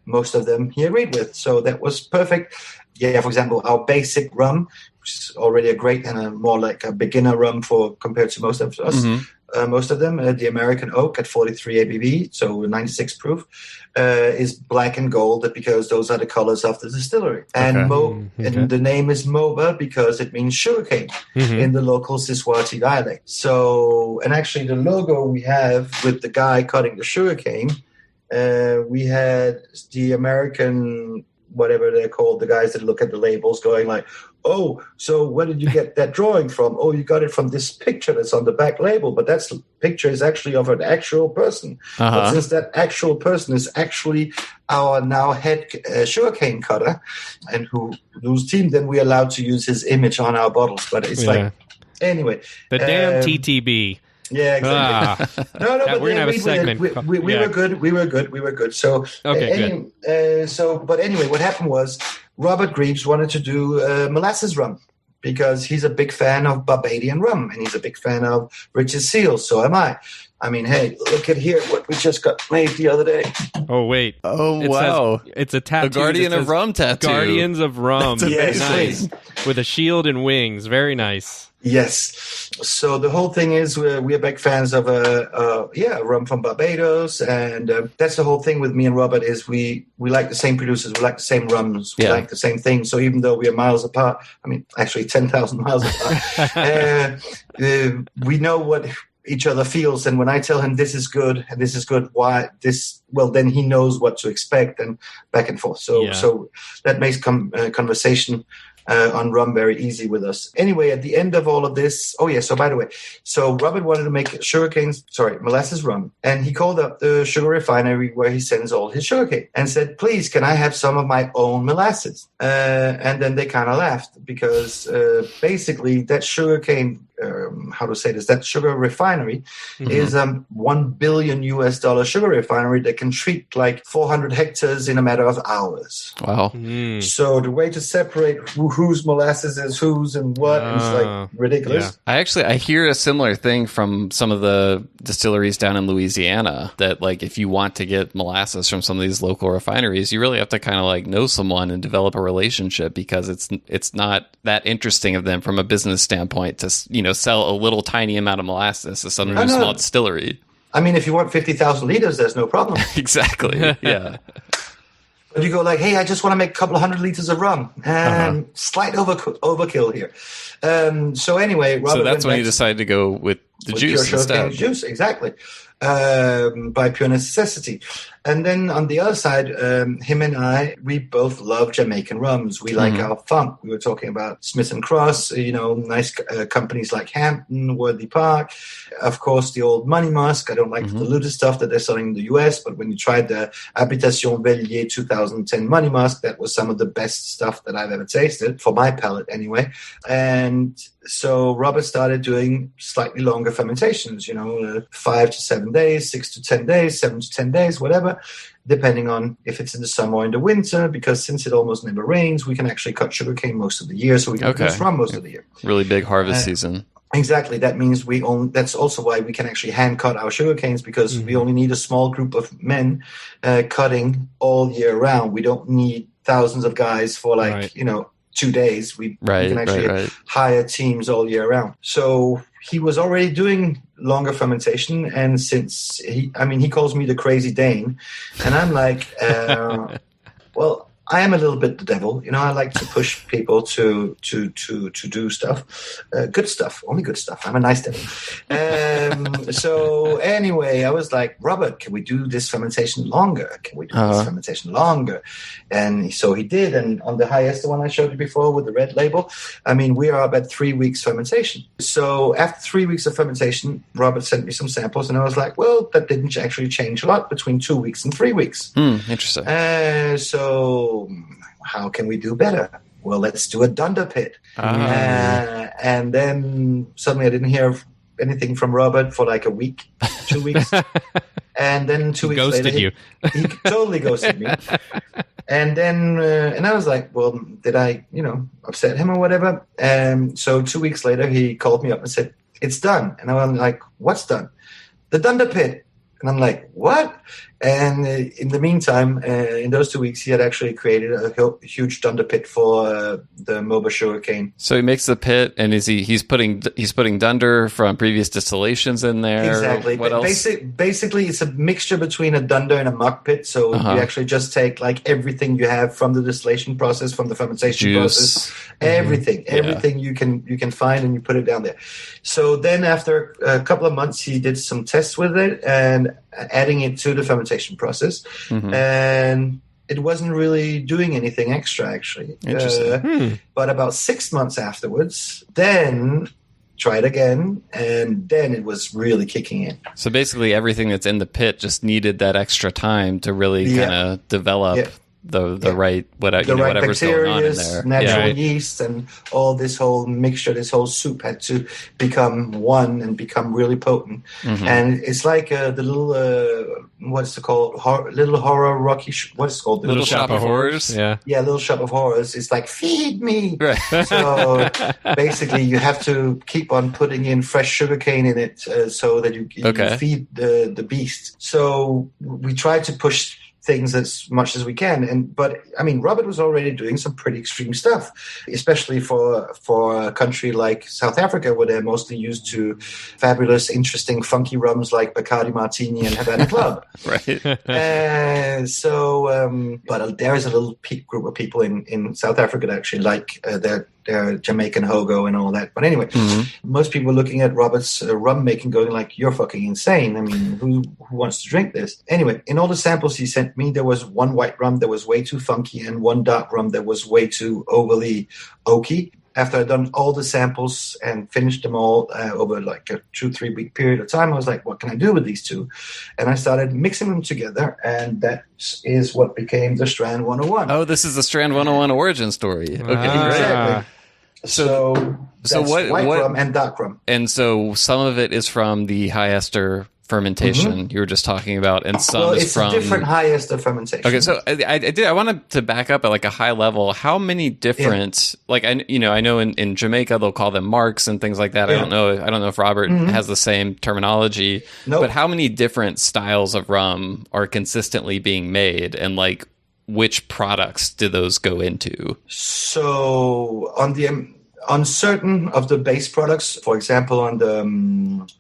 most of them he agreed with, so that was perfect. Yeah, for example, our basic rum, which is already a great and a more like a beginner rum compared to most of us. Most of them, the American Oak at 43 ABV, so 96 proof, is black and gold because those are the colors of the distillery. And, and the name is Mhoba because it means sugarcane in the local Siswati dialect. So, and actually the logo we have with the guy cutting the sugarcane, we had the American, whatever they're called, the guys that look at the labels going like, oh, so where did you get that drawing from? Oh, you got it from this picture that's on the back label, but that picture is actually of an actual person. But since that actual person is actually our now head sugarcane cutter, and whose team, then we're allowed to use his image on our bottles. But it's like, anyway. The damn TTB. Yeah, exactly. No, but we're gonna have a segment. We were good. We were good. So good. But anyway, what happened was Robert Greaves wanted to do molasses rum because he's a big fan of Barbadian rum and he's a big fan of Rich's Seals. So am I. I mean, hey, look at here what we just got made the other day. Oh wait! Wow! It's a tattoo. The Guardian of Rum tattoo. Guardians of Rum. Yes, nice. With a shield and wings. Very nice. Yes. So the whole thing is we're big fans of rum from Barbados, and that's the whole thing with me and Robert is we like the same producers, we like the same rums, we like the same things. So even though we are miles apart, I mean actually 10,000 miles apart, we know what each other feels, and when I tell him this is good and this is good, why this? Well, then he knows what to expect, and back and forth. So that makes conversation on rum very easy with us. Anyway, at the end of all of this, so by the way, so Robert wanted to make molasses rum, and he called up the sugar refinery where he sends all his sugarcane and said, please, can I have some of my own molasses? And then they kind of laughed because basically that sugarcane, that sugar refinery is $1 billion US sugar refinery that can treat like 400 hectares in a matter of hours. Wow. So the way to separate whose molasses is whose and what is like ridiculous. Yeah. I hear a similar thing from some of the distilleries down in Louisiana that like if you want to get molasses from some of these local refineries, you really have to kind of like know someone and develop a relationship because it's not that interesting of them from a business standpoint to sell a little tiny amount of molasses to some small distillery. I mean, if you want 50,000 liters, there's no problem. Exactly. Yeah. But you go like, hey, I just want to make a couple of 100 liters of rum. Slight overkill here. So anyway, Robert, so that's when you decided to go with the juice instead. Juice, exactly. By pure necessity. And then on the other side, him and I, we both love Jamaican rums. We like our funk. We were talking about Smith & Cross, nice companies like Hampton, Worthy Park. Of course, the old Money Musk. I don't like the diluted stuff that they're selling in the US, but when you tried the Habitation Velier 2010 Money Musk, that was some of the best stuff that I've ever tasted, for my palate anyway. And so Robert started doing slightly longer longer fermentations, 5 to 7 days, 6 to 10 days, 7 to 10 days, whatever, depending on if it's in the summer or in the winter, because since it almost never rains, we can actually cut sugarcane most of the year, so we can produce rum most of the year. Really big harvest season. Exactly. That means that's also why we can actually hand cut our sugarcanes, because we only need a small group of men cutting all year round. We don't need thousands of guys for 2 days. We can actually hire teams all year round. So he was already doing longer fermentation, and since he calls me the crazy Dane, and I'm like, well, I am a little bit the devil, I like to push people to do stuff, good stuff, only good stuff. I'm a nice devil. So anyway, I was like, Robert, can we do this fermentation longer? And so he did. And on the highest one I showed you before with the red label, we are about 3 weeks fermentation. So after 3 weeks of fermentation, Robert sent me some samples, and I was like, well, that didn't actually change a lot between 2 weeks and 3 weeks. Interesting. So how can we do better? Well, let's do a dunder pit. And then suddenly I didn't hear anything from Robert for like a week, 2 weeks. And then 2 weeks later, he totally ghosted me. And then, and I was like, well, did I, upset him or whatever? So 2 weeks later, he called me up and said, it's done. And I'm like, what's done? The dunder pit. And I'm like, what? And in the meantime, in those 2 weeks, he had actually created a huge dunder pit for the Mhoba sugarcane. So he makes the pit, and he's putting dunder from previous distillations in there. Exactly. What else? Basically, it's a mixture between a dunder and a muck pit. So you actually just take like everything you have from the distillation process, from the fermentation process, everything you can find, and you put it down there. So then after a couple of months, he did some tests with it and adding it to the fermentation process. And it wasn't really doing anything extra, actually. Interesting. But about 6 months afterwards, then tried again, and then it was really kicking in. So basically everything that's in the pit just needed that extra time to really kind of develop the right whatever's going on in there. Natural yeast, and all this whole mixture, this whole soup had to become one and become really potent. And it's like the little what's it called? Little horror Rocky. What's it called? Little Shop of Horrors. Yeah, Little Shop of Horrors. It's like, feed me. Right. So basically, you have to keep on putting in fresh sugarcane in it so that you feed the beast. So we try to push things as much as we can, but Robert was already doing some pretty extreme stuff, especially for a country like South Africa, where they're mostly used to fabulous, interesting, funky rums like Bacardi Martini and Havana Club. Right. But there is a little group of people in South Africa that actually like their Jamaican hogo and all that. But anyway, most people looking at Robert's rum making going like, you're fucking insane. Who wants to drink this? Anyway, in all the samples he sent me, there was one white rum that was way too funky and one dark rum that was way too overly oaky. After I'd done all the samples and finished them all over like a 2-3 week period of time, I was like, what can I do with these two? And I started mixing them together, and that is what became the Strand 101. Oh, this is the Strand 101 origin story. Okay, exactly. So that's what rum and dark rum. And so some of it is from the high ester fermentation you were just talking about, and some is from a different high ester fermentation. Okay, so I wanted to back up at like a high level. How many different I know in Jamaica they'll call them marks and things like that. I don't know if Robert has the same terminology. Nope. But how many different styles of rum are consistently being made, and like which products do those go into? So on certain of the base products, for example, on the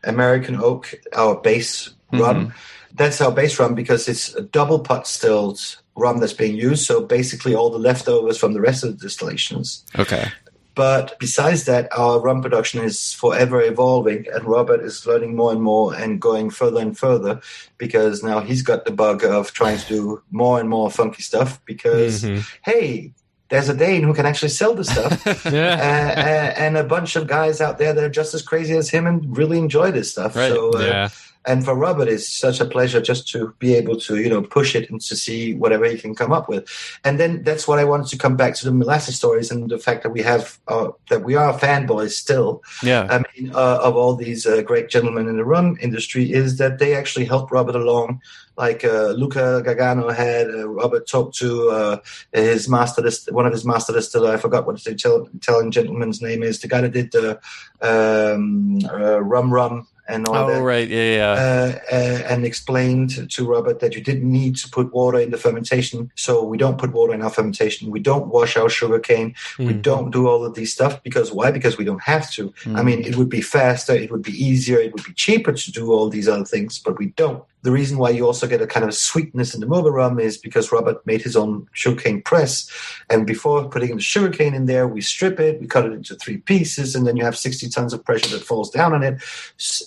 American oak, our base rum, that's our base rum because it's a double pot stilled rum that's being used. So basically all the leftovers from the rest of the distillations. Okay. But besides that, our rum production is forever evolving, and Robert is learning more and more and going further and further, because now he's got the bug of trying to do more and more funky stuff because, hey, there's a Dane who can actually sell the stuff. And a bunch of guys out there that are just as crazy as him and really enjoy this stuff. Right. So And for Robert, it's such a pleasure just to be able to, push it and to see whatever he can come up with. And then that's what I wanted to come back to the molasses stories and the fact that we are fanboys still. Yeah. I mean, of all these great gentlemen in the rum industry, is that they actually helped Robert along. Like Luca Gargano had Robert talk to his master, one of his master distiller. I forgot what the Italian gentleman's name is. The guy that did the Rum and all that. Oh, right, yeah. And explained to Robert that you didn't need to put water in the fermentation. So we don't put water in our fermentation. We don't wash our sugarcane. We don't do all of these stuff. Because why? Because we don't have to. I mean, it would be faster. It would be easier. It would be cheaper to do all these other things, but we don't. The reason why you also get a kind of sweetness in the Mhoba rum is because Robert made his own sugarcane press. And before putting the sugarcane in there, we strip it, we cut it into 3 pieces, and then you have 60 tons of pressure that falls down on it.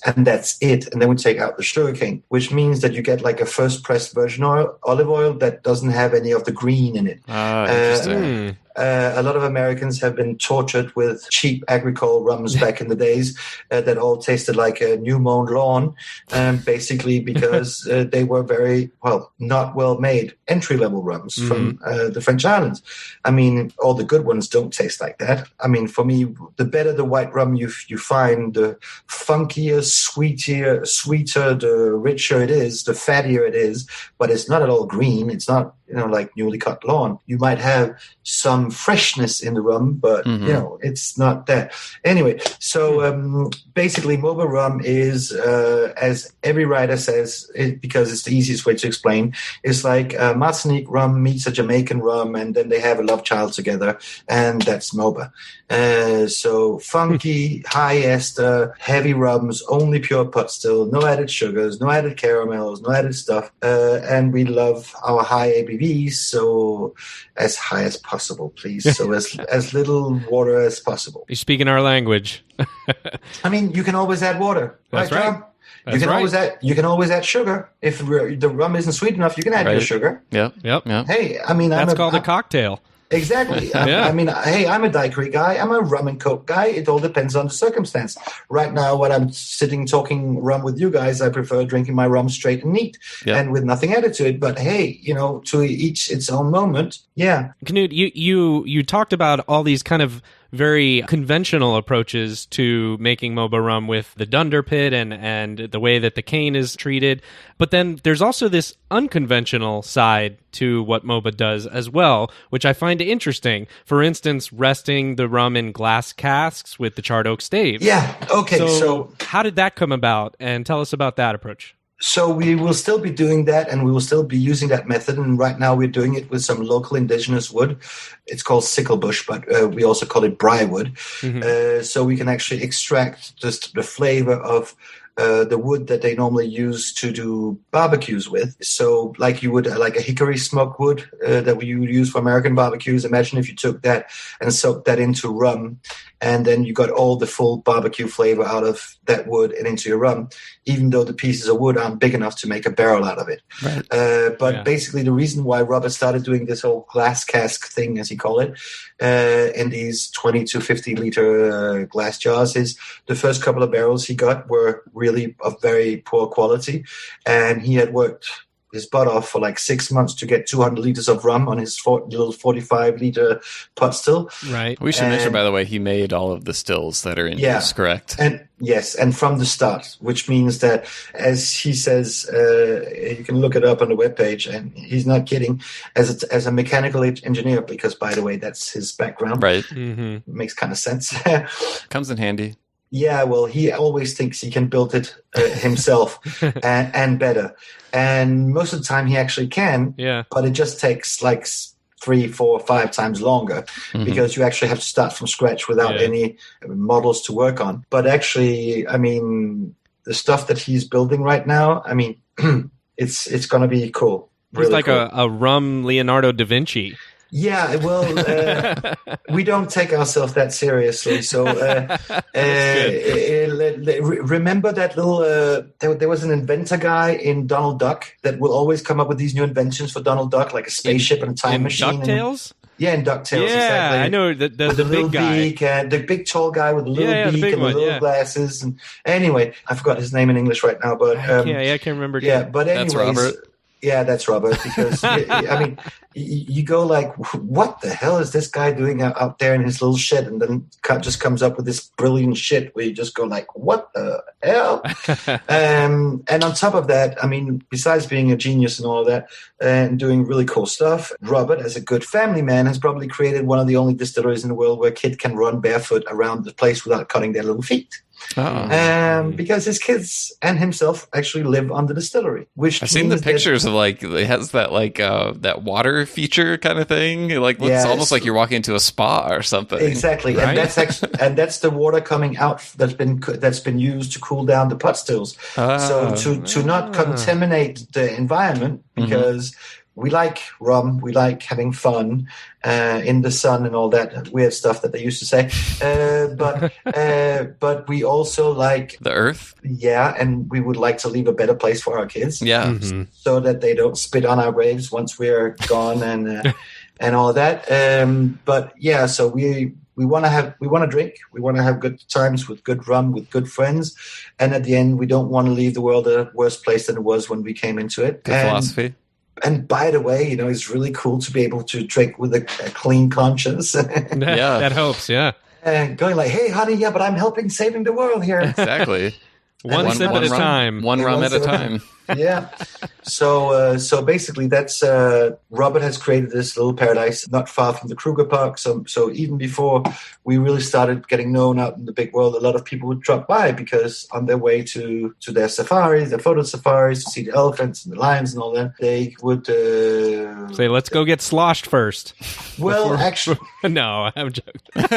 And that's it. And then we take out the sugarcane, which means that you get like a first pressed virgin olive oil that doesn't have any of the green in it. Interesting. A lot of Americans have been tortured with cheap agricole rums back in the days that all tasted like a new mown lawn, basically because they were not well made entry-level rums from the French islands. I mean, all the good ones don't taste like that. I mean, for me, the better the white rum you find, the funkier, sweeter, the richer it is, the fattier it is, but it's not at all green. It's not, like newly cut lawn. You might have some freshness in the rum, but it's not that. Anyway, so basically Mhoba rum is, as every writer says, because it's the easiest way to explain, it's like Martinique rum meets a Jamaican rum, and then they have a love child together, and that's Mhoba. So funky, high ester, heavy rums, only pure pot still, no added sugars, no added caramels, no added stuff, and we love our high ABVs, so as high as possible, please. So as little water as possible. You're speaking our language. I mean, you can always add water. That's right, right. John? You can always add sugar. If the rum isn't sweet enough, you can add your sugar. Yep. Hey, I mean, that's called a cocktail. Exactly. Yeah. I mean, hey, I'm a daiquiri guy. I'm a rum and coke guy. It all depends on the circumstance. Right now, when I'm sitting talking rum with you guys, I prefer drinking my rum straight and neat and with nothing added to it. But hey, to each its own moment. Yeah. Knud, you talked about all these kind of very conventional approaches to making Mhoba rum with the dunder pit and the way that the cane is treated. But then there's also this unconventional side to what Mhoba does as well, which I find interesting. For instance, resting the rum in glass casks with the charred oak staves. Yeah, okay. So how did that come about? And tell us about that approach. So we will still be doing that, and we will still be using that method. And right now we're doing it with some local indigenous wood. It's called sicklebush, but we also call it briarwood. So we can actually extract just the flavor of the wood that they normally use to do barbecues with. So like you would, like a hickory smoke wood that we would use for American barbecues. Imagine if you took that and soaked that into rum, and then you got all the full barbecue flavor out of that wood and into your rum, even though the pieces of wood aren't big enough to make a barrel out of it. Right. But basically the reason why Robert started doing this whole glass cask thing, as he called it, in these 20 to 50 liter glass jars is the first couple of barrels he got were really of very poor quality. And he had worked his butt off for like 6 months to get 200 liters of rum on his little 45-liter pot still. Right. We should mention, by the way, he made all of the stills that are in use, correct? And yes, and from the start, which means that, as he says, you can look it up on the webpage, and he's not kidding, as a mechanical engineer, because, by the way, that's his background. Right. Makes kind of sense. Comes in handy. Yeah, well, he always thinks he can build it himself and better. And most of the time he actually can, but it just takes like 3, 4, 5 times longer because you actually have to start from scratch without any models to work on. But actually, I mean, the stuff that he's building right now, I mean, it's going to be cool. Really he's like cool. a rum Leonardo da Vinci. Yeah, well, we don't take ourselves that seriously. So remember that little, there was an inventor guy in Donald Duck that will always come up with these new inventions for Donald Duck, like a spaceship and a time machine. DuckTales? Yeah, and DuckTales, Yeah, exactly. I know the little big guy. beak, the big tall guy with the little the beak big and the one, little glasses. And anyway, I forgot his name in English right now, but I can't remember. Yeah, but anyways, that's Robert. Yeah, that's Robert. Because I mean, you go like, what the hell is this guy doing out there in his little shed? And then just comes up with this brilliant shit where you just go like, what the hell? And on top of that, I mean, besides being a genius and all of that and doing really cool stuff, Robert, as a good family man, has probably created one of the only distilleries in the world where a kid can run barefoot around the place without cutting their little feet. Because his kids and himself actually live on the distillery. Which I've seen the pictures of like it has that like that water feature kind of thing. It like looks almost like you're walking into a spa or something. Exactly, right? And that's the water coming out that's been used to cool down the pot stills. So to not contaminate the environment, because we like rum, we like having fun in the sun and all that weird stuff that they used to say. But we also like the earth. Yeah, and we would like to leave a better place for our kids. Yeah, so that they don't spit on our graves once we're gone and all of that. But yeah, so we want to drink. We want to have good times with good rum, with good friends, and at the end, we don't want to leave the world a worse place than it was when we came into it. Good philosophy. And by the way, it's really cool to be able to drink with a clean conscience. Yeah, that helps. Yeah, and going like, "Hey, honey, yeah, but I'm helping saving the world here." Exactly. One sip at a time. One rum at a time. Yeah. So basically, that's Robert has created this little paradise not far from the Kruger Park. So even before we really started getting known out in the big world, a lot of people would drop by because on their way to their safaris, their photo safaris, to see the elephants and the lions and all that, they would say, "Let's go get sloshed first." Well, actually, no, I'm joking. Maybe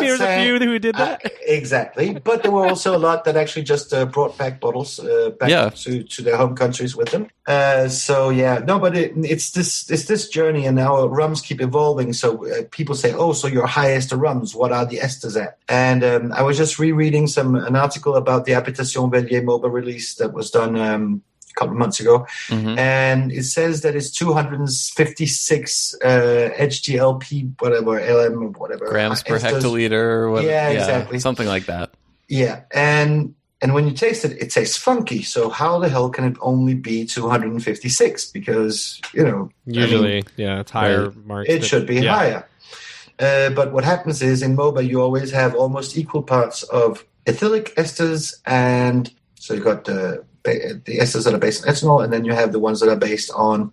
there's a few who did that. Exactly, but there were also a lot that actually just brought back bottles back to their home countries with them. But it's this journey, and our rums keep evolving. So people say, "Oh, so your high ester rums? What are the esters at?" And I was just rereading an article about the Habitation Velier Mhoba release that was done couple of months ago, and it says that it's 256 HGLP, whatever, LM, whatever. Grams per hectoliter. Whatever. Yeah, exactly. Something like that. Yeah, and when you taste it, it tastes funky. So how the hell can it only be 256? Because, usually, it's higher marks. It should be higher. But what happens is in Mhoba, you always have almost equal parts of ethylic esters, and so you got the esters that are based on ethanol, and then you have the ones that are based on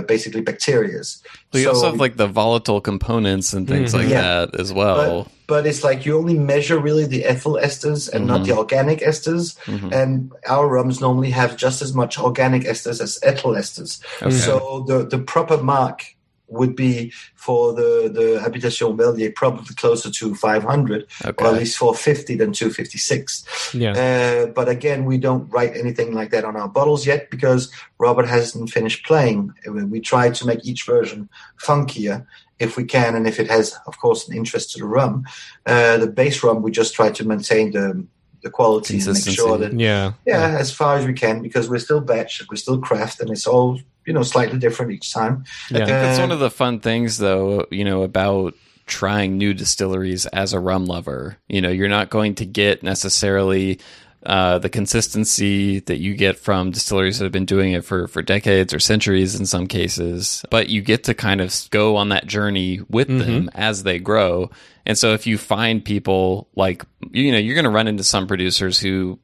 basically bacterias. But you also have like the volatile components and things like that as well. But it's like you only measure really the ethyl esters and not the organic esters. And our rums normally have just as much organic esters as ethyl esters. Okay. So the proper mark would be for the Habitation Velier probably closer to 500, or at least 450 than 256. Yeah. But again, we don't write anything like that on our bottles yet because Robert hasn't finished playing. We try to make each version funkier if we can, and if it has, of course, an interest to the rum. The base rum, we just try to maintain the quality and make sure that, as far as we can, because we're still batch, we're still craft, and it's all slightly different each time. I think that's one of the fun things, though, about trying new distilleries as a rum lover. You're not going to get necessarily the consistency that you get from distilleries that have been doing it for decades or centuries in some cases, but you get to kind of go on that journey with them as they grow. And so if you find people like, you're going to run into some producers who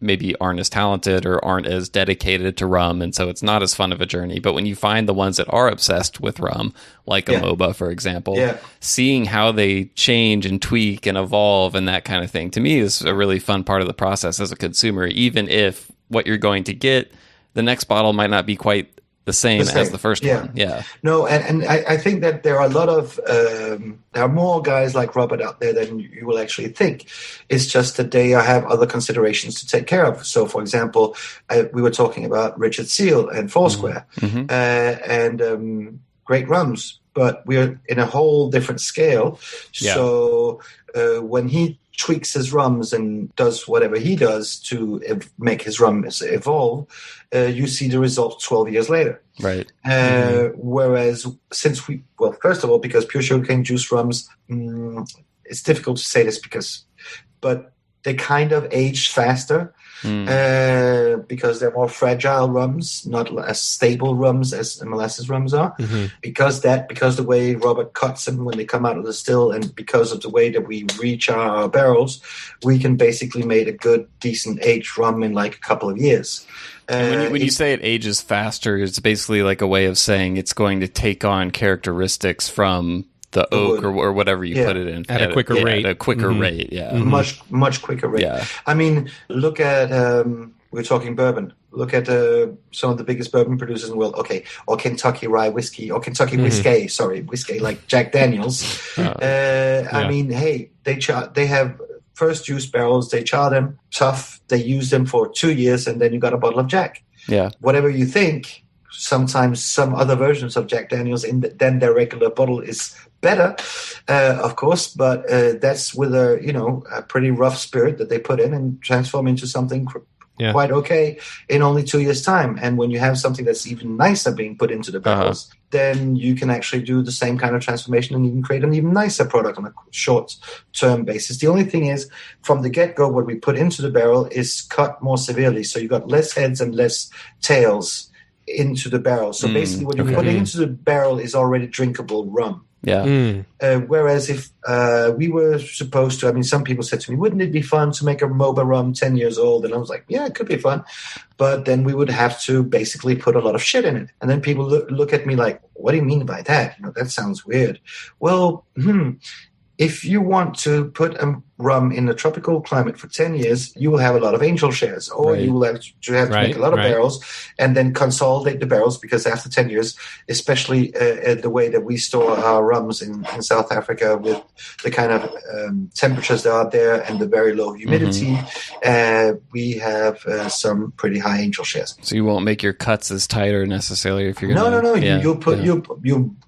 maybe aren't as talented or aren't as dedicated to rum, and so it's not as fun of a journey. But when you find the ones that are obsessed with rum, like a Mhoba, for example, seeing how they change and tweak and evolve and that kind of thing, to me is a really fun part of the process as a consumer, even if what you're going to get, the next bottle might not be quite the same as the first one. Yeah. No, and I think that there are a lot of there are more guys like Robert out there than you will actually think. It's just that they have other considerations to take care of. So, for example, we were talking about Richard Seal and Foursquare and Great Rums. but we're in a whole different scale. Yeah. So when he tweaks his rums and does whatever he does to make his rums evolve, you see the results 12 years later. Right. Whereas first of all, because pure sugarcane juice rums, it's difficult to say this but they kind of age faster. Because they're more fragile rums, not as stable rums as molasses rums are. Because the way Robert cuts them when they come out of the still, and because of the way that we rechar our barrels, we can basically make a good, decent aged rum in like a couple of years. And when you say it ages faster, it's basically like a way of saying it's going to take on characteristics from the oak or whatever you put it in at a quicker rate. At a quicker rate, yeah. Much quicker rate. Yeah. I mean, look at, we're talking bourbon. Look at some of the biggest bourbon producers in the world. Okay, or Kentucky Rye Whiskey, or Kentucky Whiskey like Jack Daniels. I mean, hey, they have first juice barrels. They char them tough. They use them for 2 years, and then you got a bottle of Jack. Yeah. Whatever you think, sometimes some other versions of Jack Daniels than their regular bottle is better, of course, but that's with a pretty rough spirit that they put in and transform into something quite okay in only 2 years' time. And when you have something that's even nicer being put into the barrels, then you can actually do the same kind of transformation and even create an even nicer product on a short-term basis. The only thing is, from the get-go, what we put into the barrel is cut more severely. So you got less heads and less tails into the barrel. So basically what you're putting into the barrel is already drinkable rum. Yeah. Whereas if we were supposed to, I mean, some people said to me, wouldn't it be fun to make a Mhoba Rum 10 years old? And I was like, yeah, it could be fun. But then we would have to basically put a lot of shit in it. And then people look at me like, what do you mean by that? That sounds weird. Well, if you want to put a rum in a tropical climate for 10 years, you will have a lot of angel shares, or you will have to make a lot of barrels and then consolidate the barrels, because after 10 years, especially the way that we store our rums in South Africa with the kind of temperatures that are there and the very low humidity, we have some pretty high angel shares. So you won't make your cuts as tighter necessarily if you're going to... No. Yeah. You'll put...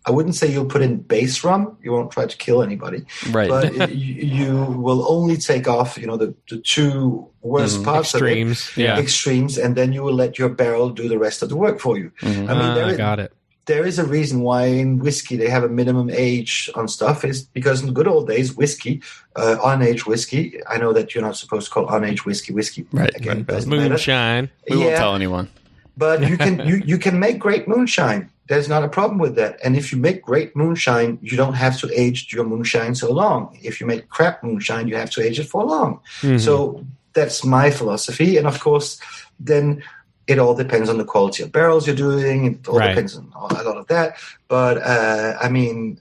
I wouldn't say you'll put in base rum. You won't try to kill anybody. Right. But you will only take off, the two worst parts extremes, of it, extremes, and then you will let your barrel do the rest of the work for you. I mean, got it. There is a reason why in whiskey they have a minimum age on stuff, is because in the good old days, whiskey, unaged whiskey, I know that you're not supposed to call unaged whiskey. Right. Again, moonshine. We won't tell anyone. But you can you can make great moonshine. There's not a problem with that. And if you make great moonshine, you don't have to age your moonshine so long. If you make crap moonshine, you have to age it for long. So that's my philosophy. And of course, then it all depends on the quality of barrels you're doing. It all depends on a lot of that. But I mean,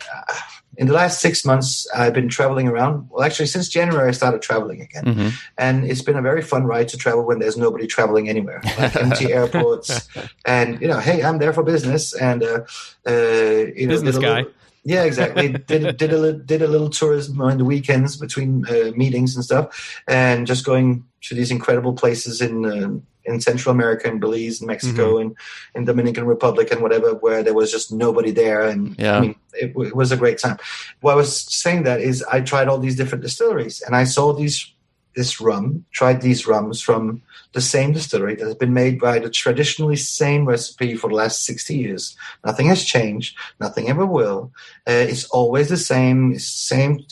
in the last 6 months, I've been traveling around. Well, actually, since January, I started traveling again. And it's been a very fun ride to travel when there's nobody traveling anywhere, like empty airports. And, hey, I'm there for business. And, business guy. Yeah, exactly. did a little tourism on the weekends between meetings and stuff, and just going to these incredible places in Central America and Belize and Mexico and in Dominican Republic and whatever, where there was just nobody there. And I mean, it was a great time. Why I was saying that is I tried all these different distilleries, and I saw tried these rums from the same distillery that has been made by the traditionally same recipe for the last 60 years. Nothing has changed. Nothing ever will. It's always the same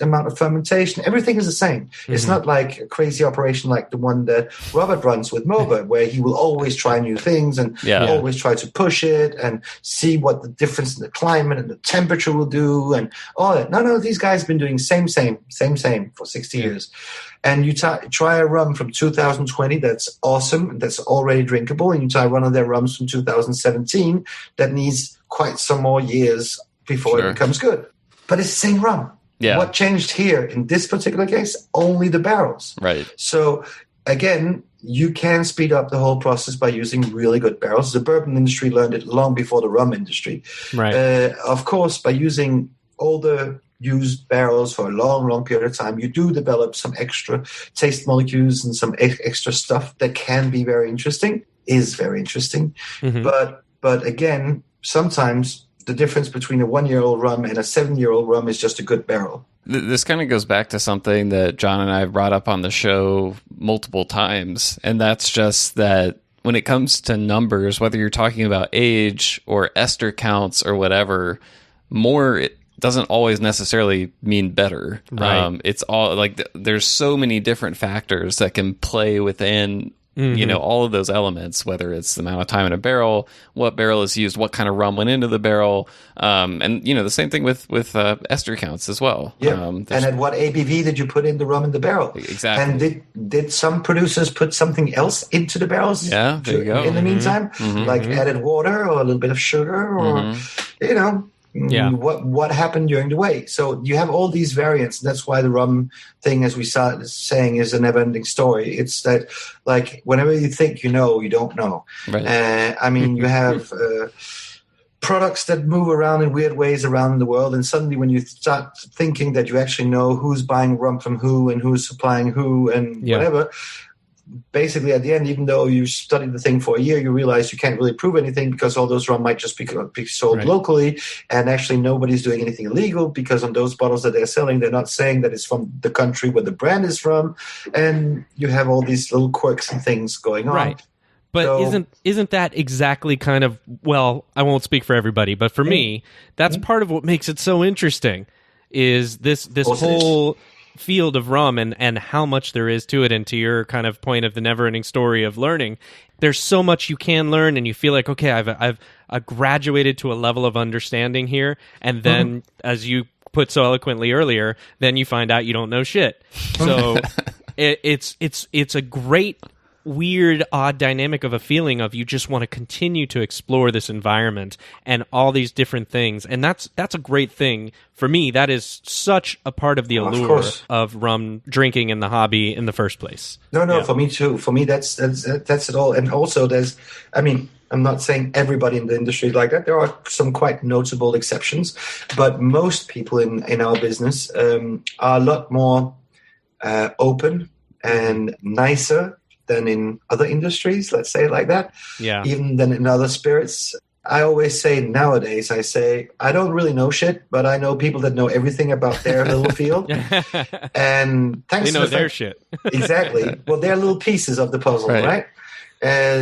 amount of fermentation. Everything is the same. It's not like a crazy operation like the one that Robert runs with Mhoba, where he will always try new things and always try to push it and see what the difference in the climate and the temperature will do and all that. No, these guys have been doing same for 60 years. And you try a rum from 2020 that's awesome, that's already drinkable, and you try one of their rums from 2017 that needs quite some more years before it becomes good. But it's the same rum. Yeah. What changed here in this particular case? Only the barrels. Right. So, again, you can speed up the whole process by using really good barrels. The bourbon industry learned it long before the rum industry. Right. Of course, by using older used barrels for a long period of time, you do develop some extra taste molecules and some extra stuff that can be very interesting, But again, sometimes the difference between a 1-year-old rum and a 7-year-old rum is just a good barrel. This kind of goes back to something that John and I have brought up on the show multiple times, and that's just that when it comes to numbers, whether you're talking about age or ester counts or whatever, more it doesn't always necessarily mean better. Right. It's all like there's so many different factors that can play within all of those elements, whether it's the amount of time in a barrel, what barrel is used, what kind of rum went into the barrel, and the same thing with ester counts as well. Yeah, and at what ABV did you put in the rum in the barrel? Exactly. And did some producers put something else into the barrels? Yeah, there you go. In the meantime, like added water or a little bit of sugar, or what happened during the way. So you have all these variants. That's why the rum thing, as we started saying, is a never-ending story. It's that, like, whenever you think you know, you don't know. Right. You have products that move around in weird ways around the world, and suddenly when you start thinking that you actually know who's buying rum from who and who's supplying who and whatever, basically at the end, even though you studied the thing for a year, you realize you can't really prove anything, because all those rum might just be sold locally, and actually nobody's doing anything illegal, because on those bottles that they're selling, they're not saying that it's from the country where the brand is from, and you have all these little quirks and things going on. Right. But isn't that exactly kind of, well, I won't speak for everybody, but for me, that's part of what makes it so interesting, is this whole field of rum and how much there is to it, and to your kind of point of the never-ending story of learning. There's so much you can learn, and you feel like, okay, I've graduated to a level of understanding here, and then, as you put so eloquently earlier, then you find out you don't know shit. So it's a great, weird, odd dynamic of a feeling of you just want to continue to explore this environment and all these different things, and that's a great thing. For me, that is such a part of the allure of rum drinking in the hobby in the first place. No, for me too. For me, that's it all. And also, I'm not saying everybody in the industry is like that. There are some quite notable exceptions, but most people in our business are a lot more open and nicer than in other industries, let's say it like that. Yeah. Even than in other spirits. I always say nowadays, I don't really know shit, but I know people that know everything about their little field. And thanks to their shit. Exactly. Well, they're little pieces of the puzzle, right?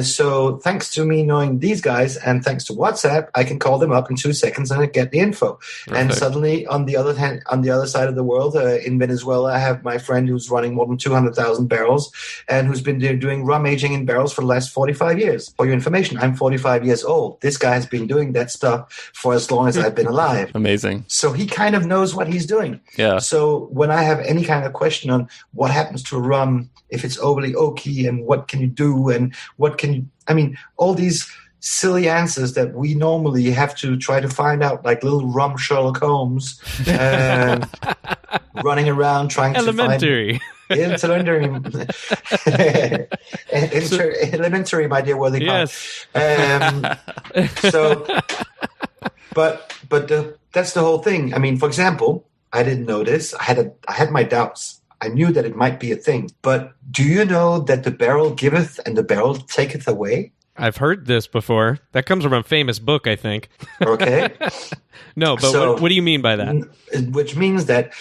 So thanks to me knowing these guys, and thanks to WhatsApp, I can call them up in 2 seconds and I get the info. Perfect. And suddenly, on the other side of the world, in Venezuela, I have my friend who's running more than 200,000 barrels and who's been doing rum aging in barrels for the last 45 years. For your information, I'm 45 years old. This guy has been doing that stuff for as long as I've been alive. Amazing. So he kind of knows what he's doing. Yeah. So when I have any kind of question on what happens to a rum if it's overly oaky, and what can you do, and all these silly answers that we normally have to try to find out, like little rum Sherlock Holmes, running around trying to find... Elementary, my dear Worthington. Yes. That's the whole thing. For example, I didn't know this. I had my doubts. I knew that it might be a thing. But do you know that the barrel giveth and the barrel taketh away? I've heard this before. That comes from a famous book, I think. Okay. No, but what do you mean by that? Which means that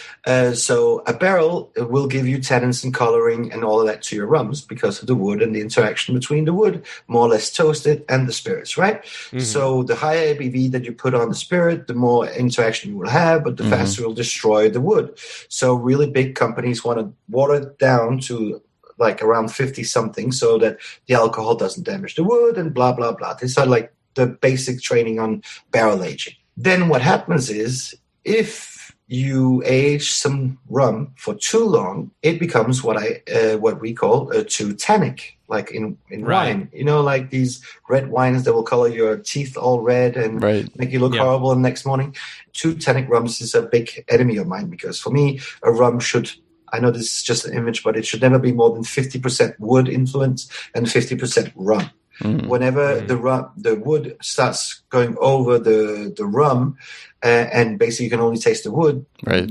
so a barrel will give you tannins and coloring and all of that to your rums because of the wood and the interaction between the wood, more or less toasted, and the spirits, right? Mm-hmm. So the higher ABV that you put on the spirit, the more interaction you will have, but the faster you'll destroy the wood. So really big companies want to water it down to like around 50 something so that the alcohol doesn't damage the wood and blah, blah, blah. These are like the basic training on barrel aging. Then what happens is if you age some rum for too long, it becomes what we call too tannic, like in wine. Like these red wines that will color your teeth all red and make you look horrible the next morning. Too tannic rums is a big enemy of mine, because for me, a rum should... I know this is just an image, but it should never be more than 50% wood influence and 50% rum. Whenever the wood starts going over the rum, and basically you can only taste the wood. Right.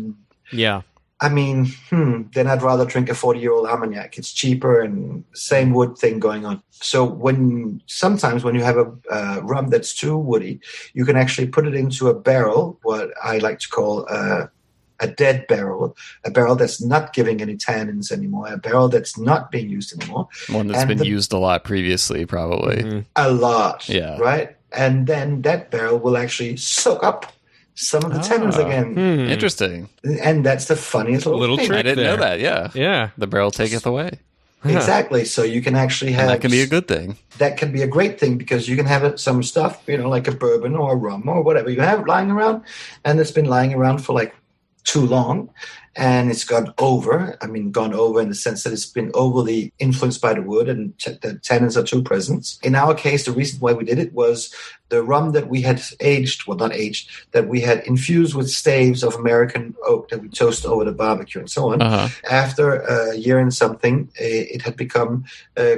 Yeah. I mean, then I'd rather drink a 40-year-old Armagnac. It's cheaper and same wood thing going on. So sometimes when you have a rum that's too woody, you can actually put it into a barrel, what I like to call a dead barrel, a barrel that's not giving any tannins anymore, a barrel that's not being used anymore. One that's been used a lot previously, probably. Mm-hmm. A lot, yeah. Right? And then that barrel will actually soak up some of the tannins again. Interesting. And that's the funniest little thing. trick. I didn't know that, yeah. Yeah. The barrel taketh away. Exactly. So you can actually have... And that can be a good thing. That can be a great thing because you can have some stuff, like a bourbon or a rum or whatever you have lying around, and it's been lying around for like too long, and it's gone over. I mean, gone over in the sense that it's been overly influenced by the wood and the tannins are too present. In our case, the reason why we did it was the rum that we had that we had infused with staves of American oak that we toast over the barbecue and so on. After a year and something, it had become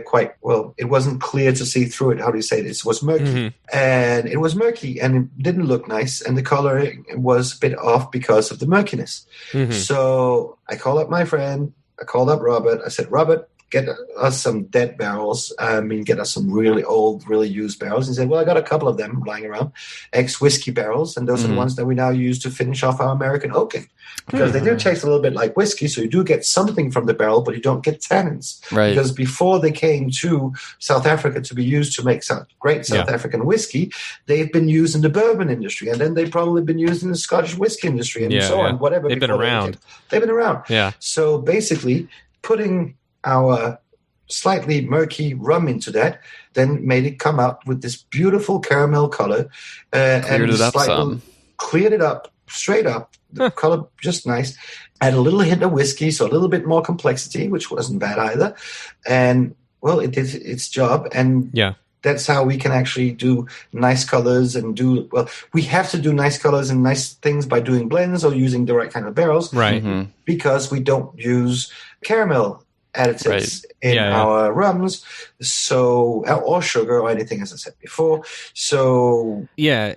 quite, it wasn't clear to see through it. How do you say this? It was murky. And it was murky and it didn't look nice. And the color was a bit off because of the murkiness. So I called up my friend. I called up Robert. I said, Robert, get us some dead barrels. Get us some really old, really used barrels. He said, well, I got a couple of them lying around, ex-whiskey barrels, and those are the ones that we now use to finish off our American oaking. Because they do taste a little bit like whiskey, so you do get something from the barrel, but you don't get tannins. Right. Because before they came to South Africa to be used to make great South African whiskey, they've been used in the bourbon industry, and then they've probably been used in the Scottish whiskey industry and so on, whatever. They've been around. They've been around. Yeah. So basically, putting our slightly murky rum into that, then made it come out with this beautiful caramel color. Cleared it up some. Cleared it up, straight up. The color just nice. Add a little hint of whiskey, so a little bit more complexity, which wasn't bad either. And, it did its job. And that's how we can actually do nice colors and we have to do nice colors and nice things by doing blends or using the right kind of barrels. Right. Because we don't use caramel additives in our rums, or sugar or anything, as I said before. So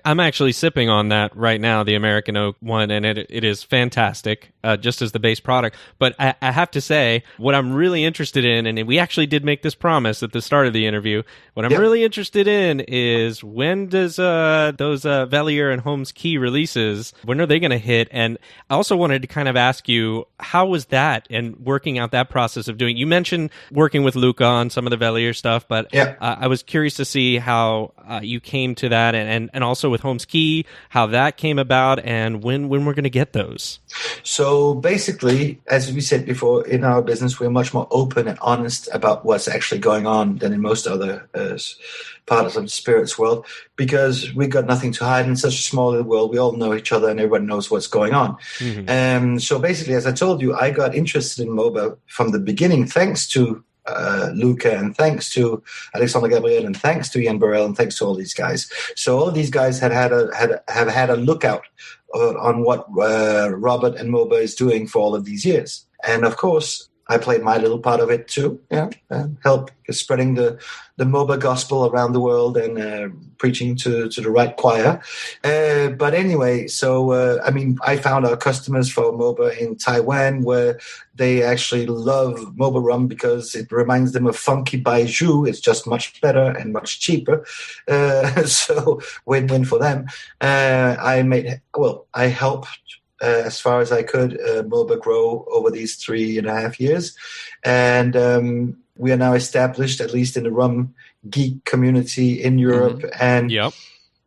I'm actually sipping on that right now, the American Oak one, and it is fantastic, just as the base product. But I have to say, what I'm really interested in, and we actually did make this promise at the start of the interview, what I'm really interested in is when does those Velier and Holmes Cay releases, when are they going to hit? And I also wanted to kind of ask you, how was that and working out that process of doing? You mentioned working with Luca on some of the Velier stuff, but I was curious to see how you came to that, and also with Holmes Cay, how that came about, and when we're going to get those. So basically, as we said before, in our business, we're much more open and honest about what's actually going on than in most other parts of the spirits world, because we got nothing to hide in such a small little world. We all know each other and everyone knows what's going on. So basically, as I told you, I got interested in Mhoba from the beginning, thanks to Luca, and thanks to Alexander Gabriel, and thanks to Ian Burrell, and thanks to all these guys. So all these guys have had a lookout on what Robert and Mhoba is doing for all of these years. And of course, I played my little part of it too, help spreading the Mhoba gospel around the world and preaching to the right choir. But anyway, so I found our customers for Mhoba in Taiwan, where they actually love Mhoba rum because it reminds them of funky Baiju. It's just much better and much cheaper. So win-win for them. I helped as far as I could Mhoba grow over these 3.5 years. And we are now established, at least in the rum geek community in Europe and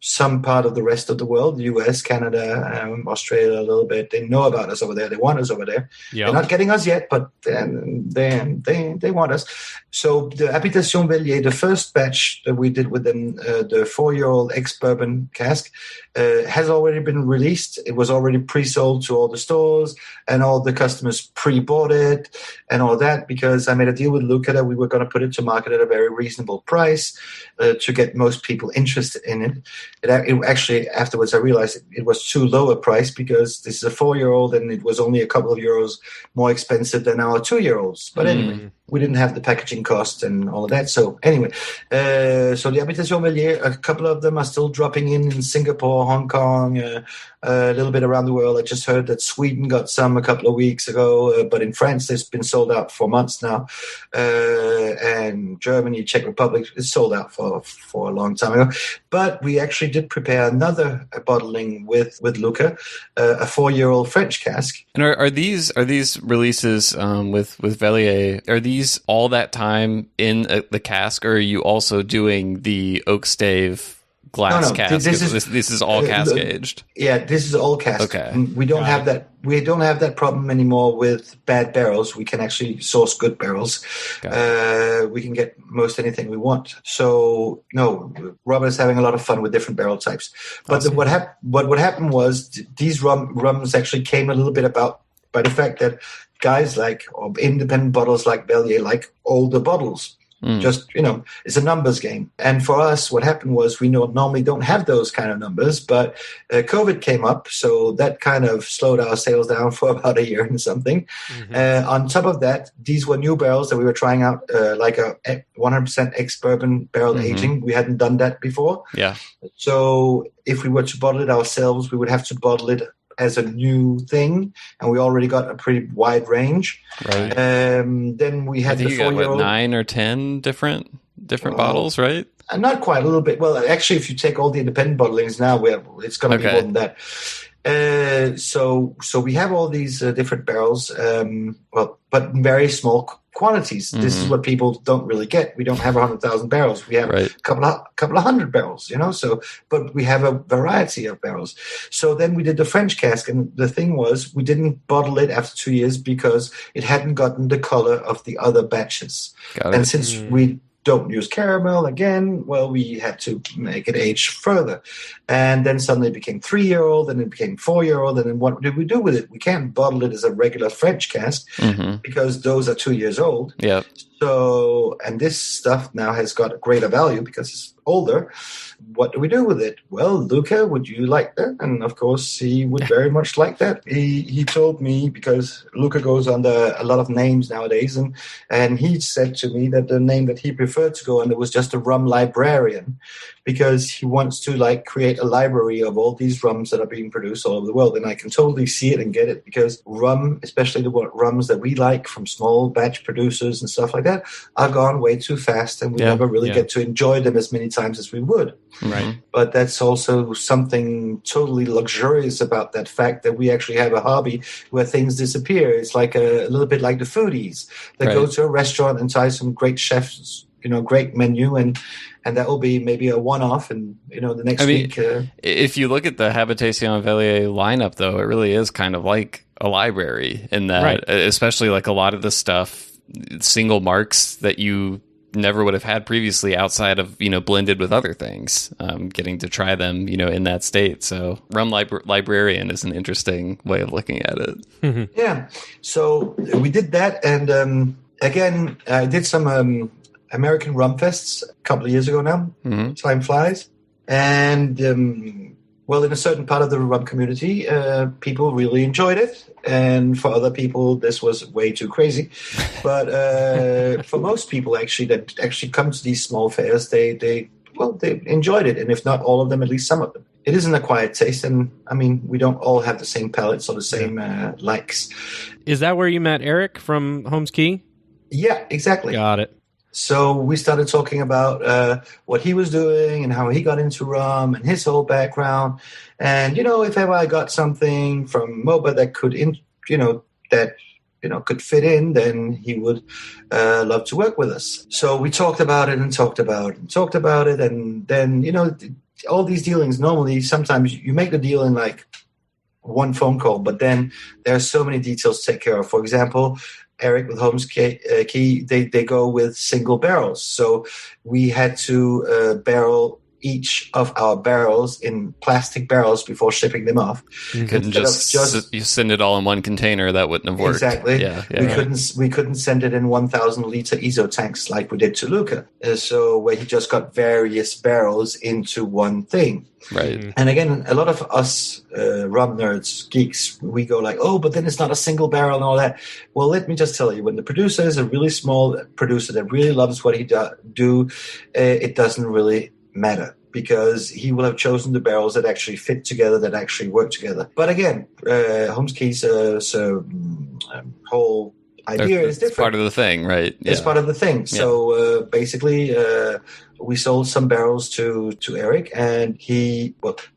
some part of the rest of the world, the US, Canada, Australia a little bit. They know about us over there. They want us over there. They're not getting us yet, but they want us. So the Habitation Velier, the first batch that we did with them, the 4-year-old ex-bourbon cask, has already been released. It was already pre-sold to all the stores, and all the customers pre-bought it and all that, because I made a deal with Luca that we were going to put it to market at a very reasonable price to get most people interested in it. it actually afterwards I realized it was too low a price because this is a 4-year-old and it was only a couple of euros more expensive than our 2-year-olds. But anyway, we didn't have the packaging cost and all of that. So anyway, so the Habitation Velier, a couple of them are still dropping in Singapore, Hong Kong, a little bit around the world. I just heard that Sweden got some a couple of weeks ago, but in France it's been sold out for months now, and Germany, Czech Republic is sold out for a long time ago. But we actually did prepare another bottling with Luca, a 4-year-old French cask. And are these releases with Velier? Are these all that time in the cask, or are you also doing the oak stave glass cask? This is all cask aged. Yeah, this is all cask. Okay, we don't have that. We don't have that problem anymore with bad barrels. We can actually source good barrels. We can get most anything we want. So no, Robert is having a lot of fun with different barrel types. But awesome. What happened was these rums actually came a little bit about by the fact that guys or independent bottles like Velier like older bottles. Just, it's a numbers game. And for us, what happened was we normally don't have those kind of numbers, but COVID came up, so that kind of slowed our sales down for about a year and something. Mm-hmm. On top of that, these were new barrels that we were trying out, like a 100% ex-bourbon barrel aging. We hadn't done that before. Yeah. So if we were to bottle it ourselves, we would have to bottle it as a new thing, and we already got a pretty wide range. Right. Then we had the 4-year-old. 9 or 10 different bottles, right? Not quite, a little bit. Well, actually, if you take all the independent bottlings now, it's going to be more than that. So we have all these different barrels, but in very small quantities. Mm-hmm. This is what people don't really get. We don't have 100,000 barrels. We have a couple of hundred barrels, So, but we have a variety of barrels. So then we did the French cask, and the thing was we didn't bottle it after 2 years because it hadn't gotten the color of the other batches. And since we don't use caramel again, well, we had to make it age further. And then suddenly it became 3-year-old, and it became 4-year-old. And then what did we do with it? We can't bottle it as a regular French cask because those are 2 years old. Yeah. So, and this stuff now has got a greater value because it's older. What do we do with it? Well, Luca, would you like that? And of course, he would very much like that. He told me, because Luca goes under a lot of names nowadays, and he said to me that the name that he preferred to go under was just a rum librarian, because he wants to create a library of all these rums that are being produced all over the world. And I can totally see it and get it, because rum, especially the rums that we like from small batch producers and stuff like that, are gone way too fast, and we never really get to enjoy them as many times as we would. Right. But that's also something totally luxurious about that fact that we actually have a hobby where things disappear. It's like a little bit like the foodies that go to a restaurant and try some great chefs, great menu, and that will be maybe a one-off, and the next week. If you look at the Habitation Velier lineup, though, it really is kind of like a library in that, especially like a lot of the stuff, single marks that you never would have had previously outside of blended with other things, getting to try them in that state. So rum librarian is an interesting way of looking at it. Yeah, so we did that, and again I did some American rum fests a couple of years ago now. Time flies. And in a certain part of the rum community, people really enjoyed it. And for other people, this was way too crazy. But for most people, actually, that actually come to these small fairs, they enjoyed it. And if not all of them, at least some of them. It is an acquired taste. And, we don't all have the same palates or the same likes. Is that where you met Eric from Holmes Cay? Yeah, exactly. Got it. So we started talking about what he was doing and how he got into rum and his whole background. And, if ever I got something from Mhoba that could, could fit in, then he would love to work with us. So we talked about it and talked about it and talked about it. And then, all these dealings, normally, sometimes you make the deal in one phone call, but then there are so many details to take care of. For example, Eric with Holmes Cay, they go with single barrels. So we had to barrel each of our barrels in plastic barrels before shipping them off. You couldn't you send it all in one container. That wouldn't have worked. Exactly. Yeah, We couldn't send it in 1,000 liter ISO tanks like we did to Luca. So where he just got various barrels into one thing. Right. And again, a lot of us rum nerds, geeks, we go like, oh, but then it's not a single barrel and all that. Well, let me just tell you, when the producer is a really small producer that really loves what he do, it doesn't really matter, because he will have chosen the barrels that actually fit together, that actually work together. But again, Holmes Cay's whole idea is different. It's part of the thing, right? It's part of the thing. So basically, we sold some barrels to Eric, and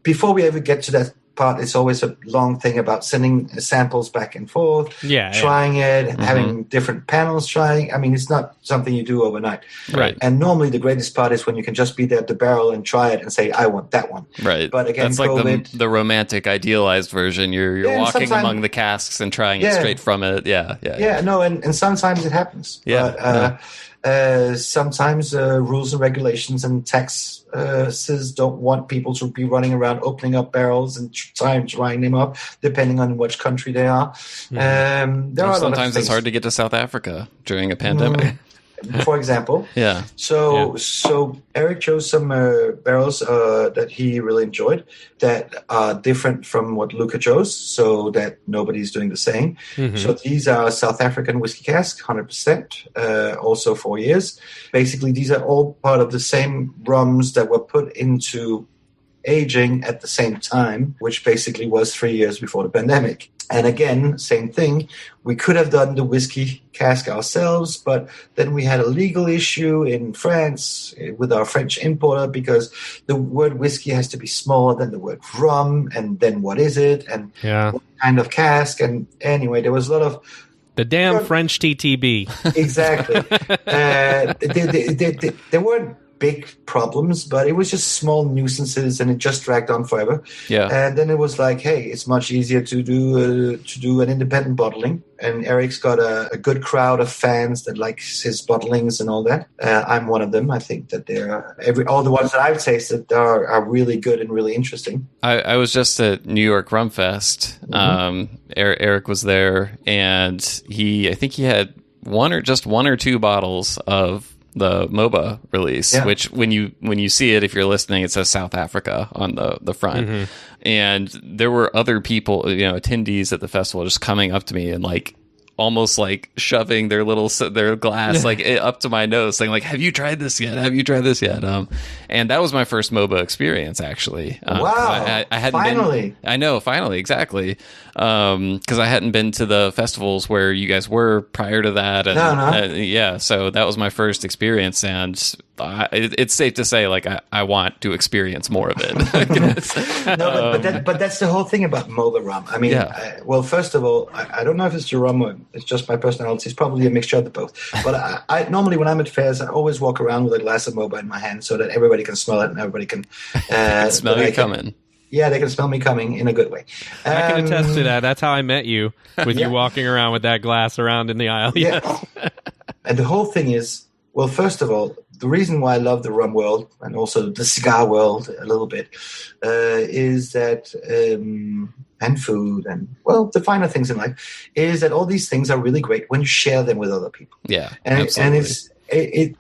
before we ever get to that part, it's always a long thing about sending samples back and forth, trying it, having different panels trying. I mean, it's not something you do overnight. Right. And normally the greatest part is when you can just be there at the barrel and try it and say, I want that one. Right. But again, that's like the romantic, idealized version. You're walking among the casks and trying it straight from it. Yeah. No, and sometimes it happens. Yeah. But sometimes rules and regulations and taxes don't want people to be running around opening up barrels and trying them up, depending on which country they are. Sometimes it's hard to get to South Africa during a pandemic. For example. Yeah. So Eric chose some barrels that he really enjoyed that are different from what Luca chose, so that nobody's doing the same. So these are South African whiskey cask, 100%, also 4 years. Basically, these are all part of the same rums that were put into aging at the same time, which basically was 3 years before the pandemic. And again, same thing. We could have done the whiskey cask ourselves, but then we had a legal issue in France with our French importer, because the word whiskey has to be smaller than the word rum, and then what is it, and what kind of cask. And anyway, there was a lot of the damn French TTB. Exactly. They weren't big problems, but it was just small nuisances, and it just dragged on forever. Yeah. And then it was like, hey, it's much easier to do an independent bottling. And Eric's got a good crowd of fans that likes his bottlings and all that. I'm one of them. I think that all the ones that I've tasted are really good and really interesting. I was just at New York Rum Fest. Eric was there, and I think he had one or two bottles of the Mhoba release, which when you see it, if you're listening, it says South Africa on the front. And there were other people, attendees at the festival, just coming up to me and like almost like shoving their glass like up to my nose, saying like, "Have you tried this yet? Have you tried this yet?" And that was my first Mhoba experience, actually. Wow! I hadn't finally. I know, finally, exactly. Because I hadn't been to the festivals where you guys were prior to that, and so that was my first experience, and it's safe to say, like, I want to experience more of it. But that's the whole thing about Mhoba rum. I mean, well, first of all, I don't know if it's the rum or it's just my personality. It's probably a mixture of the both. But I normally, when I'm at fairs, I always walk around with a glass of Mhoba in my hand so that everybody can smell it and everybody can smell you coming. Yeah, they can smell me coming in a good way. I can attest to that. That's how I met you, with you walking around with that glass around in the aisle. Yeah. And the whole thing is, well, first of all, the reason why I love the rum world and also the cigar world a little bit is that, and food and, well, the finer things in life, is that all these things are really great when you share them with other people. Yeah, and absolutely.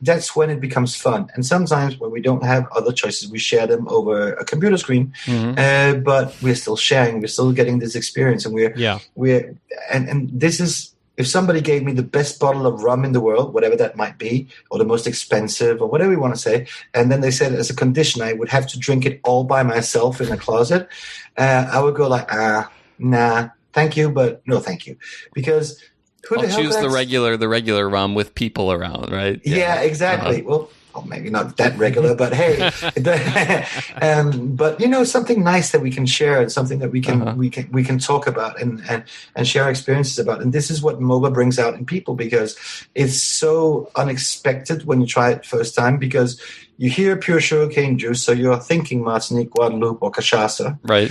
That's when it becomes fun. And sometimes when we don't have other choices, we share them over a computer screen. But we're still sharing. We're still getting this experience, and and this is, if somebody gave me the best bottle of rum in the world, whatever that might be, or the most expensive, or whatever you want to say, and then they said as a condition I would have to drink it all by myself in a closet, I would go like, nah, thank you, but no, thank you, because. I'll choose the regular rum with people around, right? Yeah, exactly. Well, maybe not that regular, but hey, but something nice that we can share, and something that we can talk about and share experiences about. And this is what Mhoba brings out in people, because it's so unexpected when you try it first time, because you hear pure sugarcane juice, so you're thinking Martinique, Guadeloupe, or cachaça, right?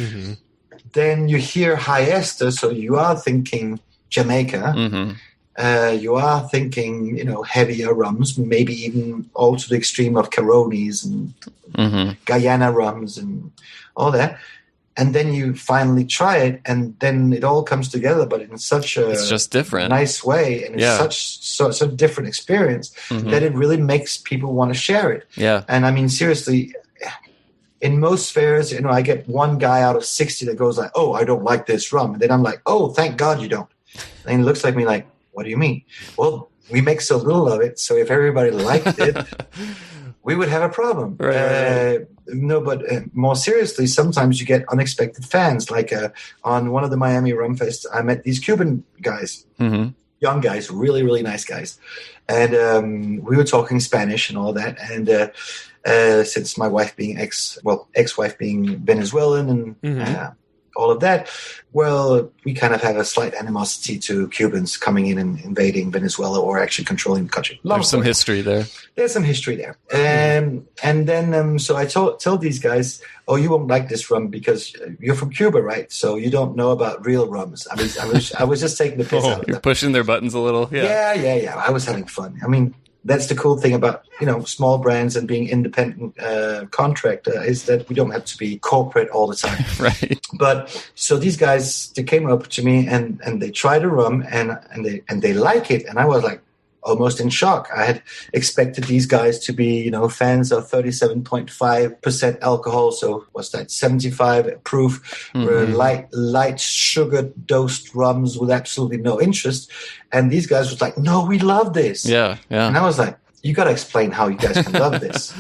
Then you hear high ester, so you are thinking Jamaica, you are thinking, heavier rums, maybe even all to the extreme of Caronis and Guyana rums and all that. And then you finally try it, and then it all comes together, but in such a it's just different, nice way, and it's such a different experience that it really makes people want to share it. Yeah. And I mean, seriously, in most fairs, I get one guy out of 60 that goes like, "Oh, I don't like this rum," and then I'm like, "Oh, thank God you don't." And he looks like me like, "What do you mean?" Well, we make so little of it, so if everybody liked it, we would have a problem. Right. No, but more seriously, sometimes you get unexpected fans. Like on one of the Miami Rum Fests, I met these Cuban guys, young guys, really, really nice guys. And we were talking Spanish and all that. And since my wife being ex-wife being Venezuelan and all of that, well, we kind of have a slight animosity to Cubans coming in and invading Venezuela or actually controlling the country. There's some history there. There's some history there. And then, so I told these guys, "Oh, you won't like this rum because you're from Cuba, right? So you don't know about real rums." I was just taking the piss out of them. You're pushing their buttons a little. Yeah. I was having fun. I mean, that's the cool thing about, small brands and being independent contractor is that we don't have to be corporate all the time. Right. But so these guys, they came up to me and they tried a rum and they like it. And I was like almost in shock. I had expected these guys to be, fans of 37.5% alcohol. So what's that? 75 proof, light sugar dosed rums with absolutely no interest. And these guys was like, "No, we love this." Yeah. And I was like, "You got to explain how you guys can love this."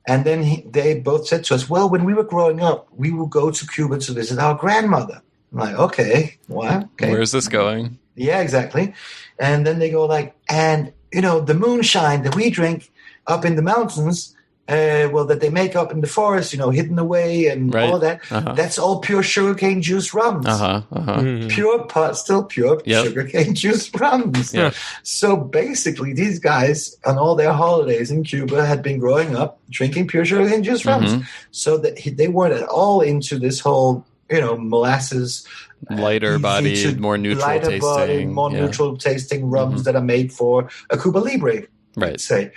And then they both said to us, "Well, when we were growing up, we would go to Cuba to visit our grandmother." I'm like, "Okay, what? Okay. Where's this going?" Yeah, exactly. And then they go like, "And, the moonshine that we drink up in the mountains, that they make up in the forest, hidden away and all that, that's all pure sugarcane juice rums." Pure pot, still pure sugarcane juice rums. Yeah. So basically, these guys on all their holidays in Cuba had been growing up drinking pure sugarcane juice rums. So that they weren't at all into this whole, molasses, lighter bodied, more neutral tasting, neutral tasting rums that are made for a Cuba Libre. Right. Let's say.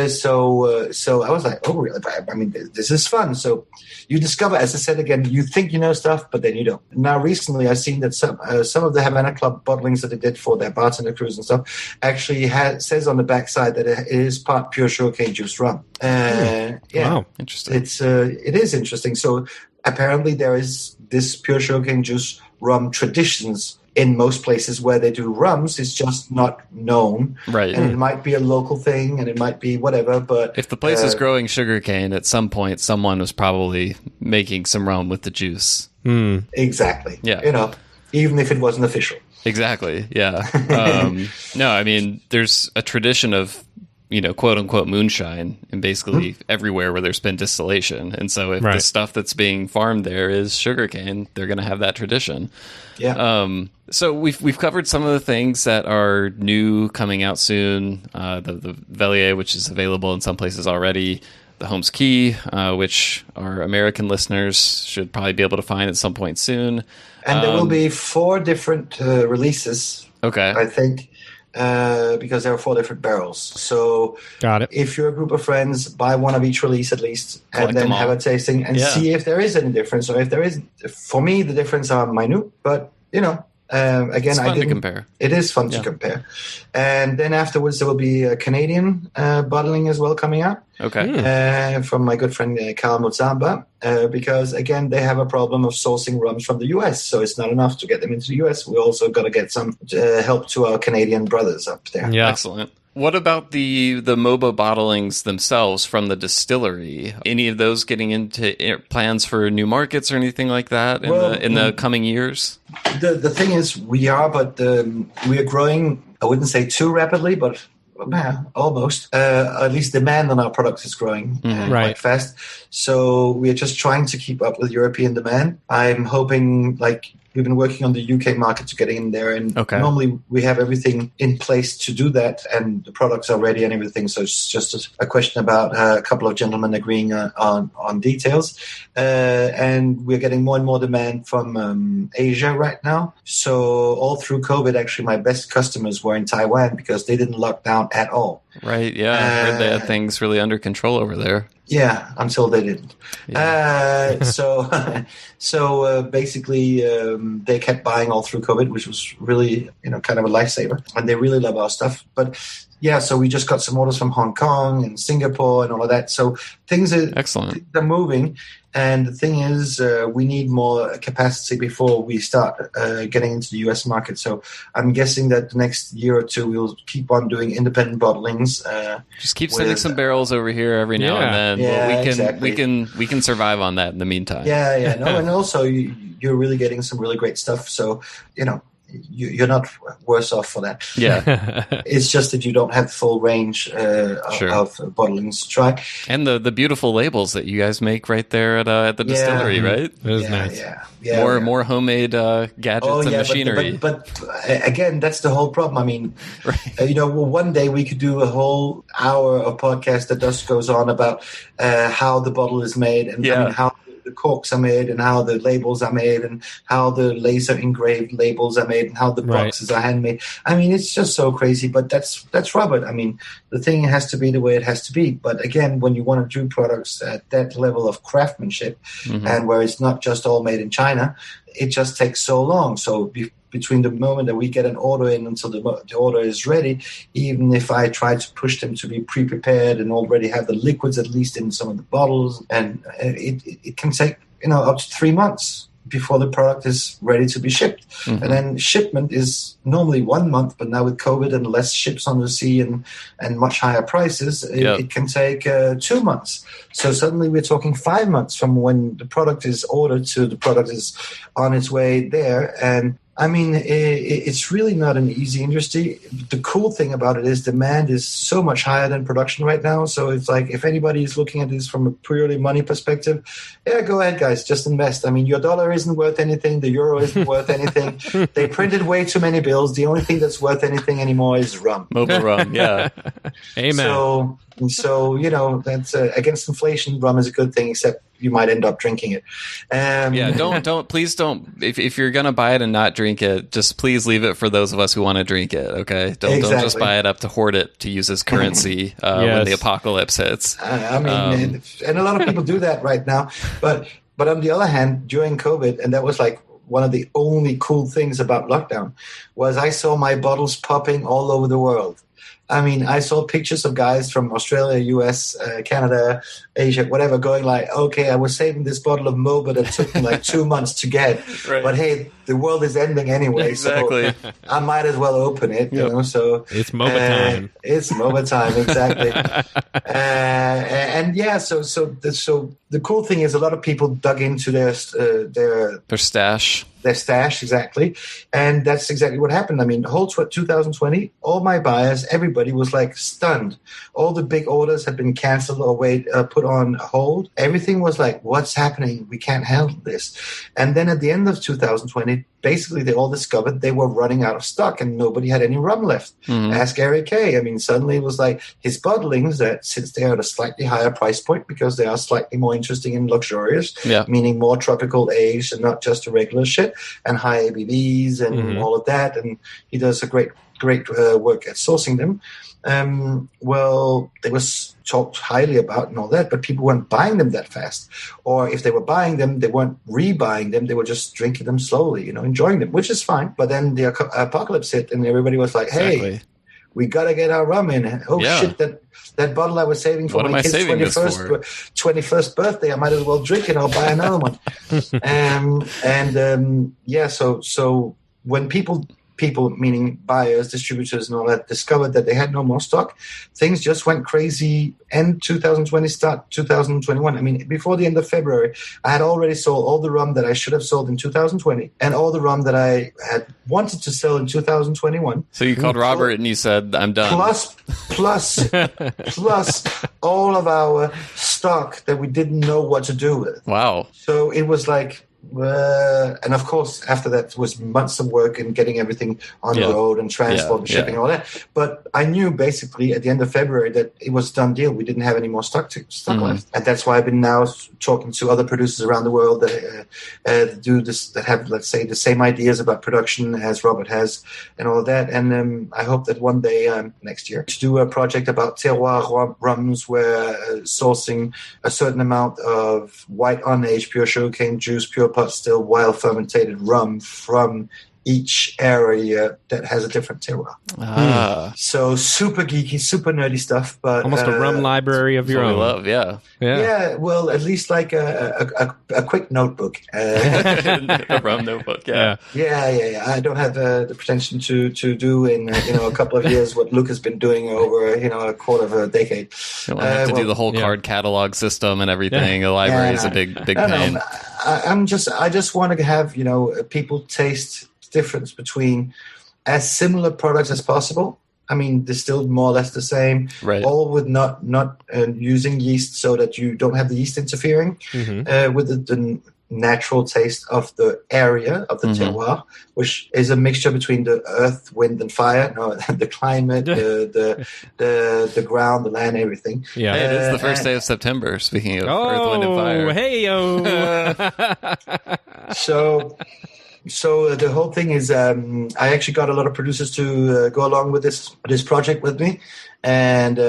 So I was like, "Oh, really?" I mean, this is fun. So you discover, as I said again, you think you know stuff, but then you don't. Now, recently, I've seen that some of the Havana Club bottlings that they did for their bartender crews and stuff actually says on the backside that it is part pure sugarcane juice rum. Yeah, wow, interesting. It is interesting. So apparently, there is this pure sugarcane juice rum traditions in most places where they do rums. It's just not known. Right. And it might be a local thing and it might be whatever, but if the place is growing sugarcane, at some point someone was probably making some rum with the juice. Exactly. Yeah. Even if it wasn't official. Exactly. Yeah. No, I mean, there's a tradition of, quote unquote moonshine in basically everywhere where there's been distillation. And so if the stuff that's being farmed there is sugarcane, they're going to have that tradition. Yeah. So we've covered some of the things that are new coming out soon. The Velier, which is available in some places already. The Holmes Cay, which our American listeners should probably be able to find at some point soon. And there will be 4 different releases. Okay. I think. Because there are 4 different barrels. So got it. If you're a group of friends, buy one of each release at least, collect and then have a tasting and see if there is any difference. Or if there is, for me, the difference are minute. But again, it's fun to compare. It is fun to compare. And then afterwards, there will be a Canadian bottling as well coming out. Okay. From my good friend Cal Mozamba, because again, they have a problem of sourcing rums from the US. So it's not enough to get them into the US. We also got to get some help to our Canadian brothers up there. Yeah. Excellent. What about the Mhoba bottlings themselves from the distillery? Any of those getting into plans for new markets or anything like that in the coming years? The thing is, we are growing, I wouldn't say too rapidly, but almost. At least demand on our products is growing quite fast. So we are just trying to keep up with European demand. I'm hoping, we've been working on the UK market to getting in there, and normally we have everything in place to do that, and the products are ready and everything. So it's just a question about a couple of gentlemen agreeing on details, and we're getting more and more demand from Asia right now. So all through COVID, actually, my best customers were in Taiwan because they didn't lock down at all. Right, yeah. I heard they had things really under control over there. Yeah, until they didn't. Yeah. So basically, they kept buying all through COVID, which was really, kind of a lifesaver. And they really love our stuff. But yeah, so we just got some orders from Hong Kong and Singapore and all of that. So things are moving. And the thing is, we need more capacity before we start getting into the U.S. market. So I'm guessing that the next year or two, we'll keep on doing independent bottlings. Just keep sending some barrels over here every now and then. Yeah, we can survive on that in the meantime. Yeah. No, and also you're really getting some really great stuff. So, you're not worse off for that. Yeah. It's just that you don't have the full range of bottlings to try. And the beautiful labels that you guys make right there at the distillery, right? It was nice. Yeah. More homemade gadgets and machinery. But again, that's the whole problem. I mean, one day we could do a whole hour of podcast that just goes on about how the bottle is made and how the corks are made and how the labels are made and how the laser engraved labels are made and how the boxes are handmade. I mean, it's just so crazy, but that's rubber. I mean, the thing has to be the way it has to be. But again, when you want to do products at that level of craftsmanship and where it's not just all made in China, it just takes so long. So between the moment that we get an order in until the order is ready, even if I try to push them to be pre-prepared and already have the liquids at least in some of the bottles, and it can take up to 3 months before the product is ready to be shipped. And then shipment is normally 1 month, but now with COVID and less ships on the sea and much higher prices, it can take 2 months. So suddenly we're talking 5 months from when the product is ordered to the product is on its way there. And I mean, it's really not an easy industry. The cool thing about it is demand is so much higher than production right now. So it's like if anybody is looking at this from a purely money perspective, go ahead, guys, just invest. I mean, your dollar isn't worth anything. The euro isn't worth anything. They printed way too many bills. The only thing that's worth anything anymore is rum. Mhoba Rum, yeah. Amen. So that's against inflation. Rum is a good thing, except you might end up drinking it. Please don't. If you're gonna buy it and not drink it, just please leave it for those of us who want to drink it. Okay, don't just buy it up to hoard it to use as currency when the apocalypse hits. And a lot of people do that right now. But on the other hand, during COVID, and that was like one of the only cool things about lockdown, was I saw my bottles popping all over the world. I mean, I saw pictures of guys from Australia, US, Canada, Asia, whatever, going like, okay, I was saving this bottle of Mhoba that took me like 2 months to get. Right. But hey, the world is ending anyway. Exactly. So I might as well open it, so. It's Mhoba time. It's Mhoba time, exactly. So the cool thing is a lot of people dug into their stash. Their stash, exactly. And that's exactly what happened. I mean, the whole 2020, all my buyers, everybody was like stunned. All the big orders had been canceled or put on hold. Everything was like, what's happening? We can't handle this. And then at the end of 2020, basically they all discovered they were running out of stock and nobody had any rum left. Ask Eric Kay. I mean, suddenly it was like his bottlings that, since they are at a slightly higher price point because they are slightly more interesting and luxurious, meaning more tropical aged and not just a regular shit, and high ABVs and all of that. And he does a great work at sourcing them. They were talked highly about and all that, but people weren't buying them that fast. Or if they were buying them, they weren't rebuying them. They were just drinking them slowly, enjoying them, which is fine. But then the apocalypse hit and everybody was like, hey, we got to get our rum in. Oh, shit, that bottle I was saving for my kid's 21st birthday, I might as well drink it. I'll buy another one. So when people, meaning buyers, distributors, and all that, discovered that they had no more stock, things just went crazy. End 2020, start 2021. I mean, before the end of February, I had already sold all the rum that I should have sold in 2020 and all the rum that I had wanted to sell in 2021. So you called Robert and you said, I'm done. Plus all of our stock that we didn't know what to do with. Wow. So it was like, And of course, after that was months of work and getting everything on the road and transport and shipping and all that. But I knew basically at the end of February that it was a done deal. We didn't have any more stock left, and that's why I've been now talking to other producers around the world that do this, that have, let's say, the same ideas about production as Robert has and all of that. And I hope that one day next year to do a project about terroir rums, where sourcing a certain amount of white unaged pure sugarcane juice, pure pot still, wild fermented rum from each area that has a different terroir. So super geeky, super nerdy stuff, but almost a rum library of your own. Love, yeah. Well, at least like a quick notebook. A rum notebook. Yeah. I don't have the pretension to do in a couple of years what Luke has been doing over a quarter of a decade. You don't have to do the whole card catalog system and everything. The library is a big pain. I just want to have people taste difference between as similar products as possible. I mean, they're still more or less the same, right? All with not using yeast, so that you don't have the yeast interfering with the natural taste of the area of the terroir, which is a mixture between the earth, wind, and fire. No, the climate, the ground, the land, everything. Yeah, it is the first day of September. Speaking of earth, wind, and fire. So the whole thing is, I actually got a lot of producers to go along with this project with me, and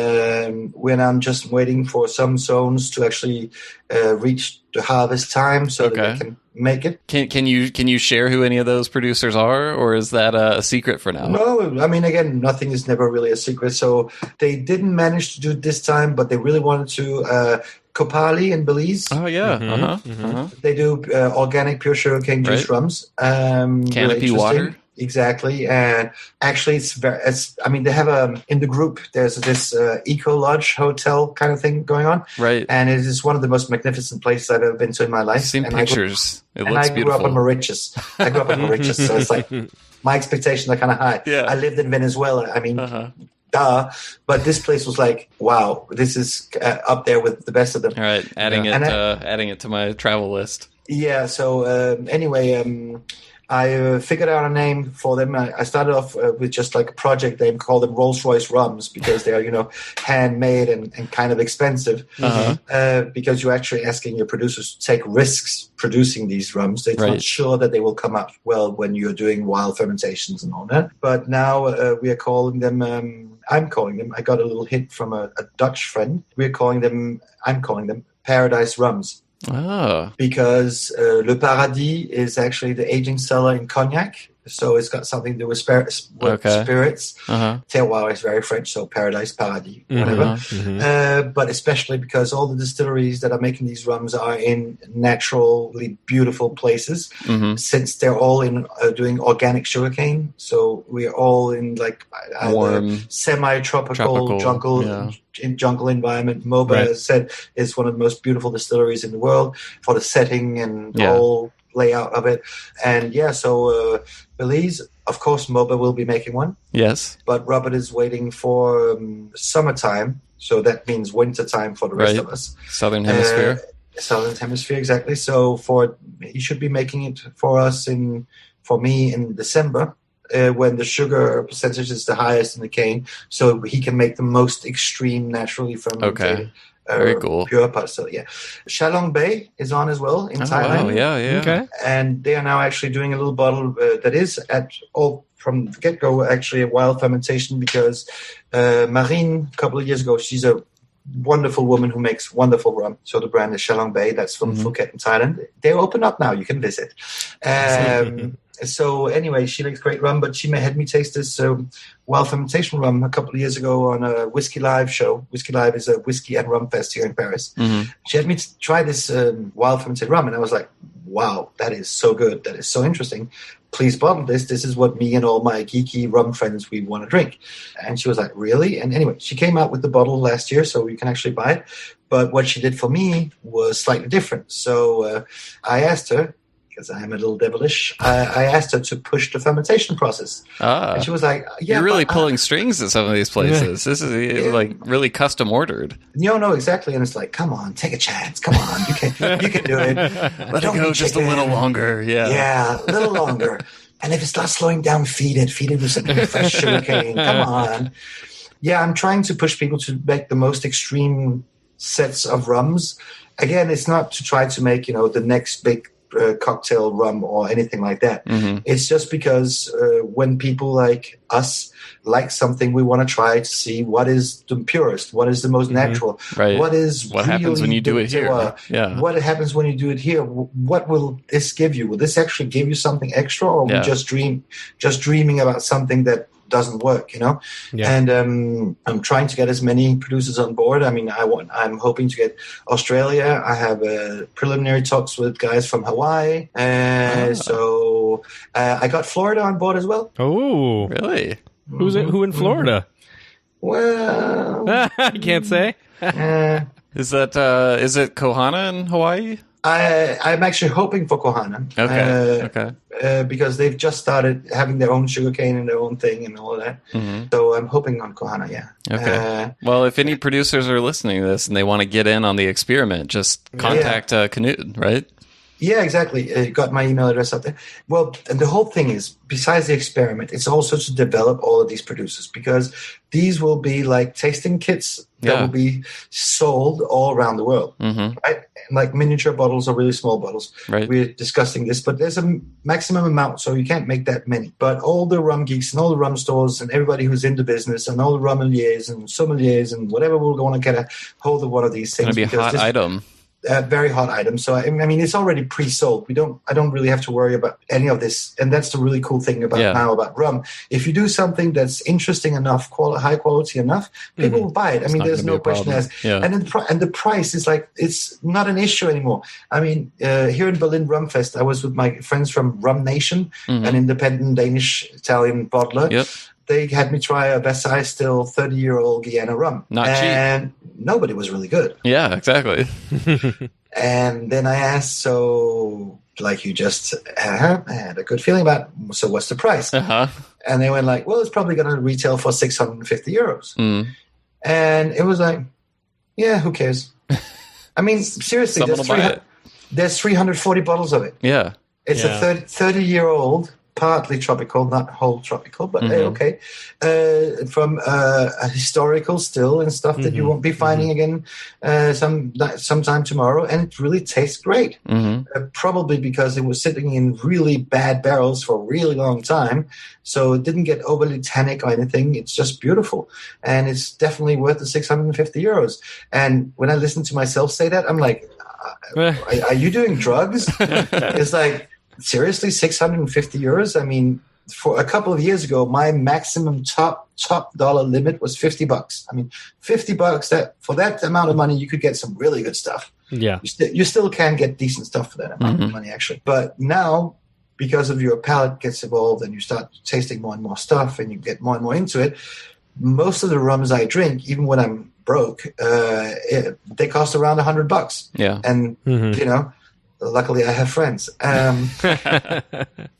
when I'm just waiting for some zones to actually reach the harvest time, so that they can make it. Can you share who any of those producers are, or is that a secret for now? No, I mean, again, nothing is never really a secret. So they didn't manage to do it this time, but they really wanted to. Kopali in Belize. Oh yeah, They do organic pure sugarcane juice rums. Canopy really water. Exactly, and actually, they have in the group. There's this eco lodge hotel kind of thing going on, right? And it is one of the most magnificent places I've ever been to in my life. I've seen pictures. It looks beautiful. I grew up in Mauritius. So it's like my expectations are kind of high. Yeah. I lived in Venezuela. I mean. But this place was like, wow, this is up there with the best of them. All right, adding it to my travel list. Yeah. So anyway, I figured out a name for them. I started off with just like a project name, called them Rolls-Royce Rums, because they are, handmade and kind of expensive. Because you're actually asking your producers to take risks producing these rums. They're not sure that they will come out well when you're doing wild fermentations and all that. But now we are calling them. I'm calling them. I got a little hint from a Dutch friend. I'm calling them Paradise Rums. Oh. Because Le Paradis is actually the aging cellar in cognac. So it's got something to do with spirits. Terroir is very French, so paradise, paradis, whatever. But especially because all the distilleries that are making these rums are in naturally beautiful places, since they're all in doing organic sugarcane. So we're all in like warm, semi-tropical jungle environment. Mhoba, as I said, is one of the most beautiful distilleries in the world for the setting and the whole layout of it. And so Belize, of course, Mhoba will be making one. Yes. But Robert is waiting for summertime, so that means winter time for the rest of us. Southern Hemisphere. Southern Hemisphere, exactly. So he should be making it for us for me in December, when the sugar percentage is the highest in the cane, so he can make the most extreme naturally fermented. Very cool. Pure pasta, Shalong Bay is on as well in Thailand. Wow, yeah. Okay. And they are now actually doing a little bottle that is from the get-go actually a wild fermentation, because Marine, a couple of years ago, she's a wonderful woman who makes wonderful rum. So the brand is Shalong Bay. That's from Phuket in Thailand. They're open up now. You can visit. So anyway, she makes great rum, but she had me taste this wild fermentation rum a couple of years ago on a Whiskey Live show. Whiskey Live is a whiskey and rum fest here in Paris. She had me try this wild fermented rum, and I was like, wow, that is so good. That is so interesting. Please bottle this. This is what me and all my geeky rum friends, we want to drink. And she was like, really? And anyway, she came out with the bottle last year, so you can actually buy it. But what she did for me was slightly different. So I asked her, because I'm a little devilish, I asked her to push the fermentation process. And she was like, yeah. You're really pulling strings at some of these places. This is like really custom ordered. No, exactly. And it's like, come on, take a chance. Come on, you can do it. Let it go just a little longer. Yeah. Yeah, a little longer. And if it starts slowing down, feed it with some fresh sugarcane. Come on. Yeah, I'm trying to push people to make the most extreme sets of rums. Again, it's not to try to make, the next big cocktail rum or anything like that. Mm-hmm. It's just because when people like us like something, we want to try to see what is the purest, what is the most natural, right. What happens when you do it here. Yeah. What happens when you do it here? What will this give you? Will this actually give you something extra, or we just dreaming about something that doesn't work, Yeah. And I'm trying to get as many producers on board. I mean, I'm hoping to get Australia. I have preliminary talks with guys from Hawaii, so I got Florida on board as well. Oh, really? Who in Florida? Well, I can't say. Is it Kohana in Hawaii? I'm actually hoping for Kohana. Okay. Because they've just started having their own sugarcane and their own thing and all of that. Mm-hmm. So I'm hoping on Kohana, yeah. Okay. Well, if any producers are listening to this and they want to get in on the experiment, just contact Knud, right? Yeah, exactly. Got my email address up there. Well, and the whole thing is, besides the experiment, it's also to develop all of these producers, because these will be like tasting kits that will be sold all around the world, right? Like miniature bottles or really small bottles. Right. We're discussing this, but there's a maximum amount, so you can't make that many. But all the rum geeks and all the rum stores and everybody who's in the business and all the rummeliers and sommeliers and whatever will want to get a hold of one of these things. It's going to be a hot item. Very hot item. So I mean, it's already pre-sold. I don't really have to worry about any of this, and that's the really cool thing about rum. If you do something that's interesting enough, high quality enough, people will buy it. I mean, there's no question as. And the price is like, it's not an issue anymore. I mean, here in Berlin Rum Fest, I was with my friends from Rum Nation, an independent Danish Italian bottler. Yep. They had me try a Versailles still 30-year-old Guyana rum. Not cheap. And nobody was really good. Yeah, exactly. And then I asked, so like you just had a good feeling about, so what's the price? Uh-huh. And they went like, well, it's probably going to retail for 650 euros. Mm. And it was like, yeah, who cares? I mean, seriously, there's 340 bottles of it. Yeah. It's a 30-year-old, partly tropical, not whole tropical, but okay. From a historical still and stuff that you won't be finding again sometime tomorrow, and it really tastes great. Probably because it was sitting in really bad barrels for a really long time, so it didn't get overly tannic or anything. It's just beautiful, and it's definitely worth the 650 euros. And when I listen to myself say that, I'm like, are you doing drugs? It's like, seriously, 650 euros? I mean, for a couple of years ago, my maximum top dollar limit was $50. I mean, $50, that for that amount of money, you could get some really good stuff. Yeah. You still can get decent stuff for that amount of money, actually. But now, because of your palate gets evolved and you start tasting more and more stuff and you get more and more into it, most of the rums I drink, even when I'm broke, they cost around $100. Yeah. And, luckily, I have friends. Well,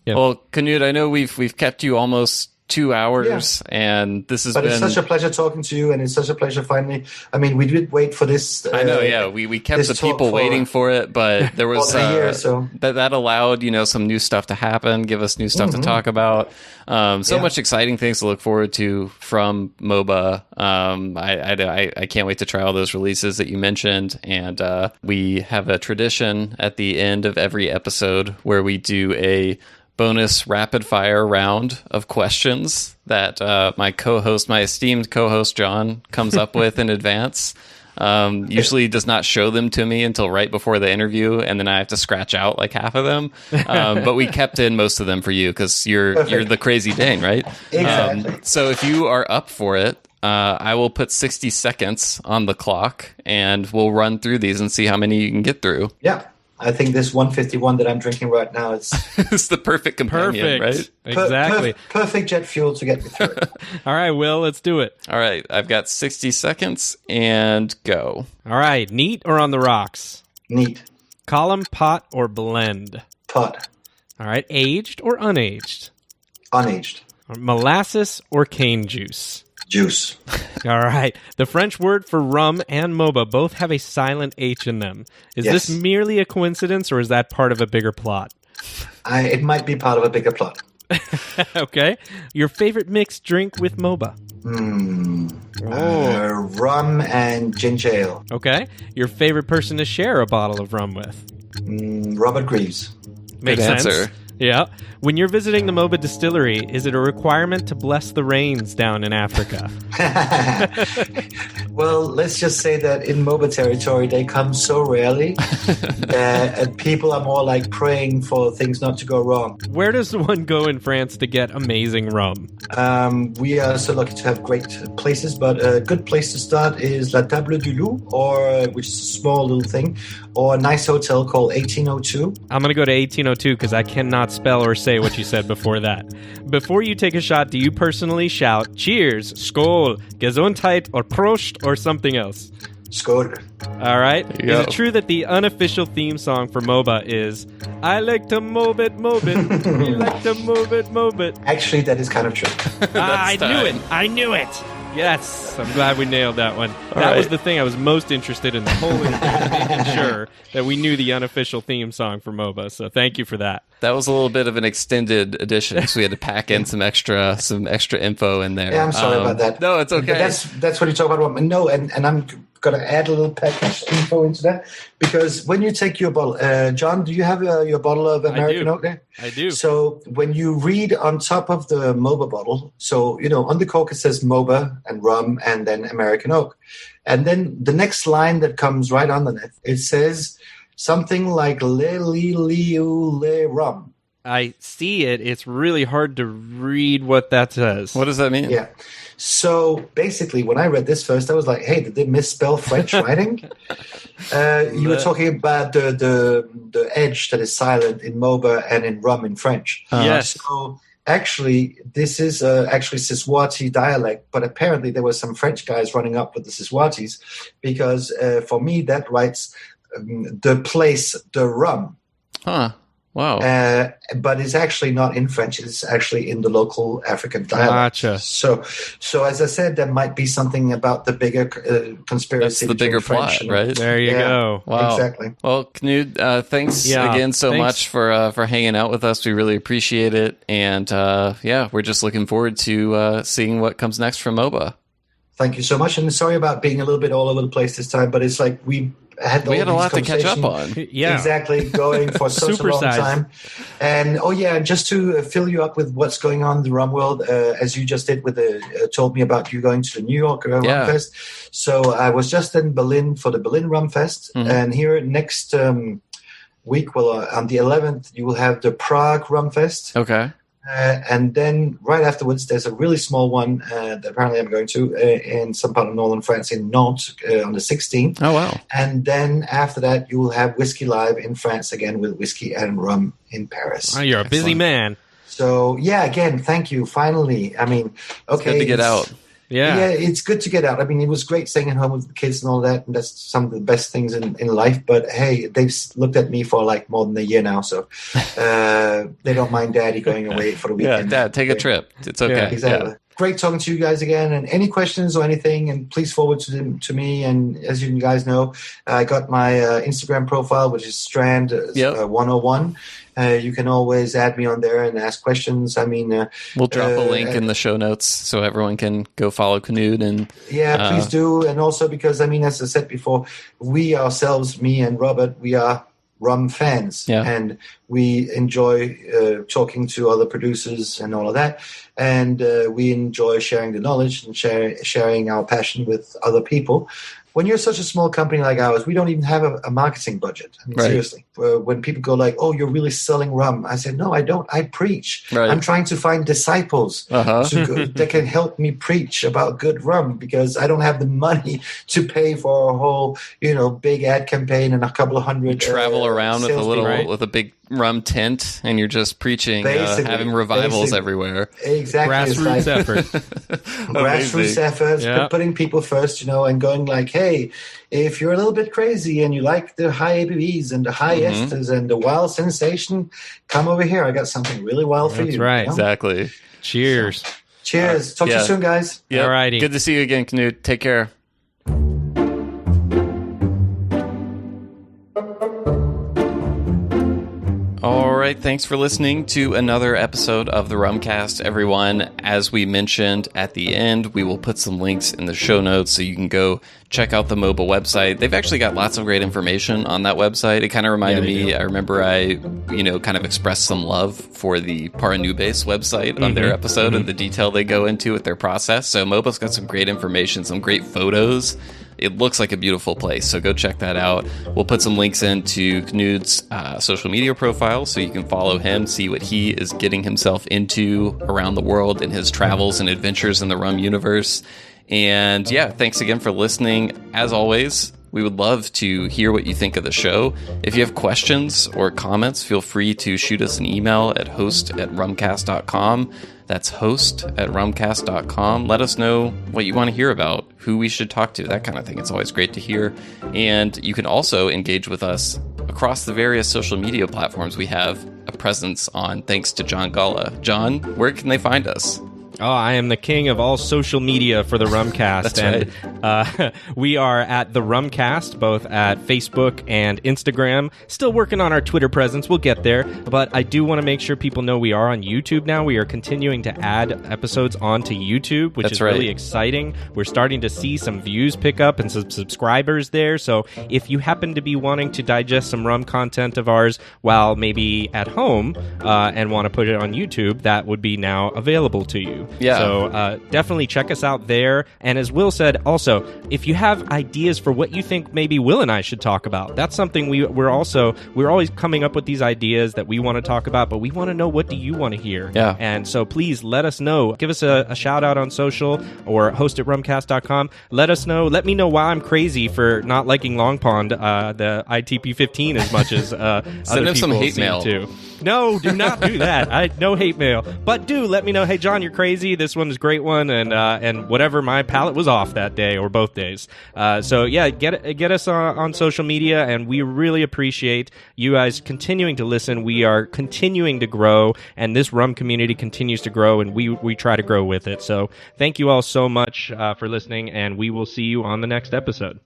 Knud, I know we've kept you almost 2 hours, and this has been... But it's such a pleasure talking to you, and it's such a pleasure finally... I mean, we did wait for this... I know, yeah. We kept the people waiting for it, but there was... a year, so. That allowed, some new stuff to happen, give us new stuff to talk about. Much exciting things to look forward to from Mhoba. I can't wait to try all those releases that you mentioned, and we have a tradition at the end of every episode where we do a bonus rapid fire round of questions that my esteemed co-host John comes up with in advance. Usually does not show them to me until right before the interview, and then I have to scratch out like half of them. But we kept in most of them for you because you're the crazy Dane, right? Exactly. So if you are up for it, I will put 60 seconds on the clock, and we'll run through these and see how many you can get through. Yeah. I think this 151 that I'm drinking right now is... it's the perfect companion, right? Exactly. Perfect jet fuel to get me through it. All right, Will, let's do it. All right, I've got 60 seconds and go. All right, neat or on the rocks? Neat. Column, pot, or blend? Pot. All right. Aged or unaged? Unaged. Molasses or cane juice? Juice. All right. The French word for rum and Mhoba both have a silent H in them. Is Yes. this merely a coincidence, or is that part of a bigger plot? It might be part of a bigger plot. Okay. Your favorite mixed drink with Mhoba? Rum and ginger ale. Okay. Your favorite person to share a bottle of rum with? Robert Greaves. Makes Good sense. answer. Yeah. When you're visiting the Mhoba distillery, is it a requirement to bless the rains down in Africa? Well, let's just say that in Mhoba territory, they come so rarely that people are more like praying for things not to go wrong. Where does one go in France to get amazing rum? We are so lucky to have great places, but a good place to start is La Table du Loup, which is a small little thing, or a nice hotel called 1802. I'm going to go to 1802 because I cannot spell or say what you said before that. Before you take a shot, do you personally shout, cheers, skål, gesundheit, or prost, or something else? Skål. All right. you Is go. it true that the unofficial theme song for Mhoba is, I like to move it, we like to move it. Actually, that is kind of true. I time. knew it. I knew it. Yes. I'm glad we nailed that one. That was the thing I was most interested in the whole making sure that we knew the unofficial theme song for Mhoba. So thank you for that. That was a little bit of an extended edition, so we had to pack in some extra info in there. Yeah, I'm sorry about that. No, it's okay. But that's what you talk about. No, and I'm going to add a little package info into that, because when you take your bottle, John, do you have your bottle of American Oak there? I do. So when you read on top of the Mhoba bottle, so, on the cork it says Mhoba and rum and then American Oak. And then the next line that comes right underneath, it says something like Le Rum. I see it. It's really hard to read what that says. What does that mean? Yeah. So basically, when I read this first, I was like, hey, did they misspell French writing? You were talking about the edge that is silent in Mhoba and in rum in French. Yes. So actually, this is actually Siswati dialect, but apparently there were some French guys running up with the Siswatis, because for me, that writes the place, the rum. Huh. Wow. But it's actually not in French. It's actually in the local African dialect. Gotcha. So as I said, there might be something about the bigger conspiracy. That's the bigger between plot, French and- right? There you go. Wow. Exactly. Well, Knud, thanks again so much for hanging out with us. We really appreciate it. And we're just looking forward to seeing what comes next from Mhoba. Thank you so much. And sorry about being a little bit all over the place this time, but it's like we had a lot to catch up on. Yeah. Exactly, going for such a long Supersized. time. And just to fill you up with what's going on in the rum world, as you just did with told me about you going to the New York Rum Fest. So I was just in Berlin for the Berlin Rum Fest, and here next week, on the 11th, you will have the Prague Rum Fest. Okay. And then right afterwards, there's a really small one that apparently I'm going to in some part of northern France, in Nantes, on the 16th. Oh, wow. And then after that, you will have Whiskey Live in France again with whiskey and rum in Paris. Oh, you're a busy man. So, again, thank you. Finally. I mean, okay. It's good to get out. Yeah. It's good to get out. I mean, it was great staying at home with the kids and all that, and that's some of the best things in life. But hey, they've looked at me for like more than a year now, so they don't mind Daddy going away for the weekend. Yeah, Dad, take a trip. It's okay. Yeah, exactly. Yeah. Great talking to you guys again. And any questions or anything, and please forward to them to me. And as you guys know, I got my Instagram profile, which is Strand 101. You can always add me on there and ask questions. I mean, we'll drop a link in the show notes so everyone can go follow Knud. And please do. And also because, I mean, as I said before, we ourselves, me and Robert, we are rum fans, and we enjoy talking to other producers and all of that, and we enjoy sharing the knowledge and sharing our passion with other people. When you're such a small company like ours, we don't even have a marketing budget. I mean, seriously. When people go like, oh, you're really selling rum. I said, no, I don't. I preach. Right. I'm trying to find disciples that can help me preach about good rum, because I don't have the money to pay for a whole, big ad campaign and a couple of hundred. You travel around with salespeople. a big rum tent, and you're just preaching, having revivals everywhere. Exactly. Grassroots effort. Grassroots efforts, putting people first, and going like, hey, hey, if you're a little bit crazy and you like the high ABVs and the high esters and the wild sensation, come over here. I got something really wild for you. That's right. You know? Exactly. Cheers. Cheers. Talk to you soon, guys. Yep. All righty. Good to see you again, Knud. Take care. All right, thanks for listening to another episode of the Rumcast, everyone. As we mentioned at the end, we will put some links in the show notes so you can go check out the Mhoba website. They've actually got lots of great information on that website. It kind of reminded me, I remember I kind of expressed some love for the Paranubes website on their episode and the detail they go into with their process. So Mhoba's got some great information, some great photos. It looks like a beautiful place, so go check that out. We'll put some links into Knud's social media profile so you can follow him, see what he is getting himself into around the world in his travels and adventures in the rum universe. And yeah, thanks again for listening. As always, we would love to hear what you think of the show. If you have questions or comments, feel free to shoot us an email at host@rumcast.com. That's host@rumcast.com. Let us know what you want to hear about, who we should talk to, that kind of thing. It's always great to hear. And you can also engage with us across the various social media platforms we have a presence on, thanks to John Galla. John, where can they find us? Oh, I am the king of all social media for the Rumcast. That's and we are at the Rumcast, both at Facebook and Instagram. Still working on our Twitter presence. We'll get there. But I do want to make sure people know we are on YouTube now. We are continuing to add episodes onto YouTube, which is really exciting. We're starting to see some views pick up and some subscribers there. So if you happen to be wanting to digest some rum content of ours while maybe at home and want to put it on YouTube, that would be now available to you. Yeah. So definitely check us out there. And as Will said, also, if you have ideas for what you think maybe Will and I should talk about, that's something we're always coming up with these ideas that we want to talk about, but we want to know, what do you want to hear? Yeah. And so please let us know. Give us a shout out on social or host@rumcast.com. Let us know. Let me know why I'm crazy for not liking Long Pond, the ITP 15 as much as other Send him people some hate seem mail. to. No, do not do that. No hate mail. But do let me know, hey, John, you're crazy. This one is a great one. And whatever, my palate was off that day or both days. So, yeah, get us on social media, and we really appreciate you guys continuing to listen. We are continuing to grow, and this rum community continues to grow, and we try to grow with it. So thank you all so much for listening, and we will see you on the next episode.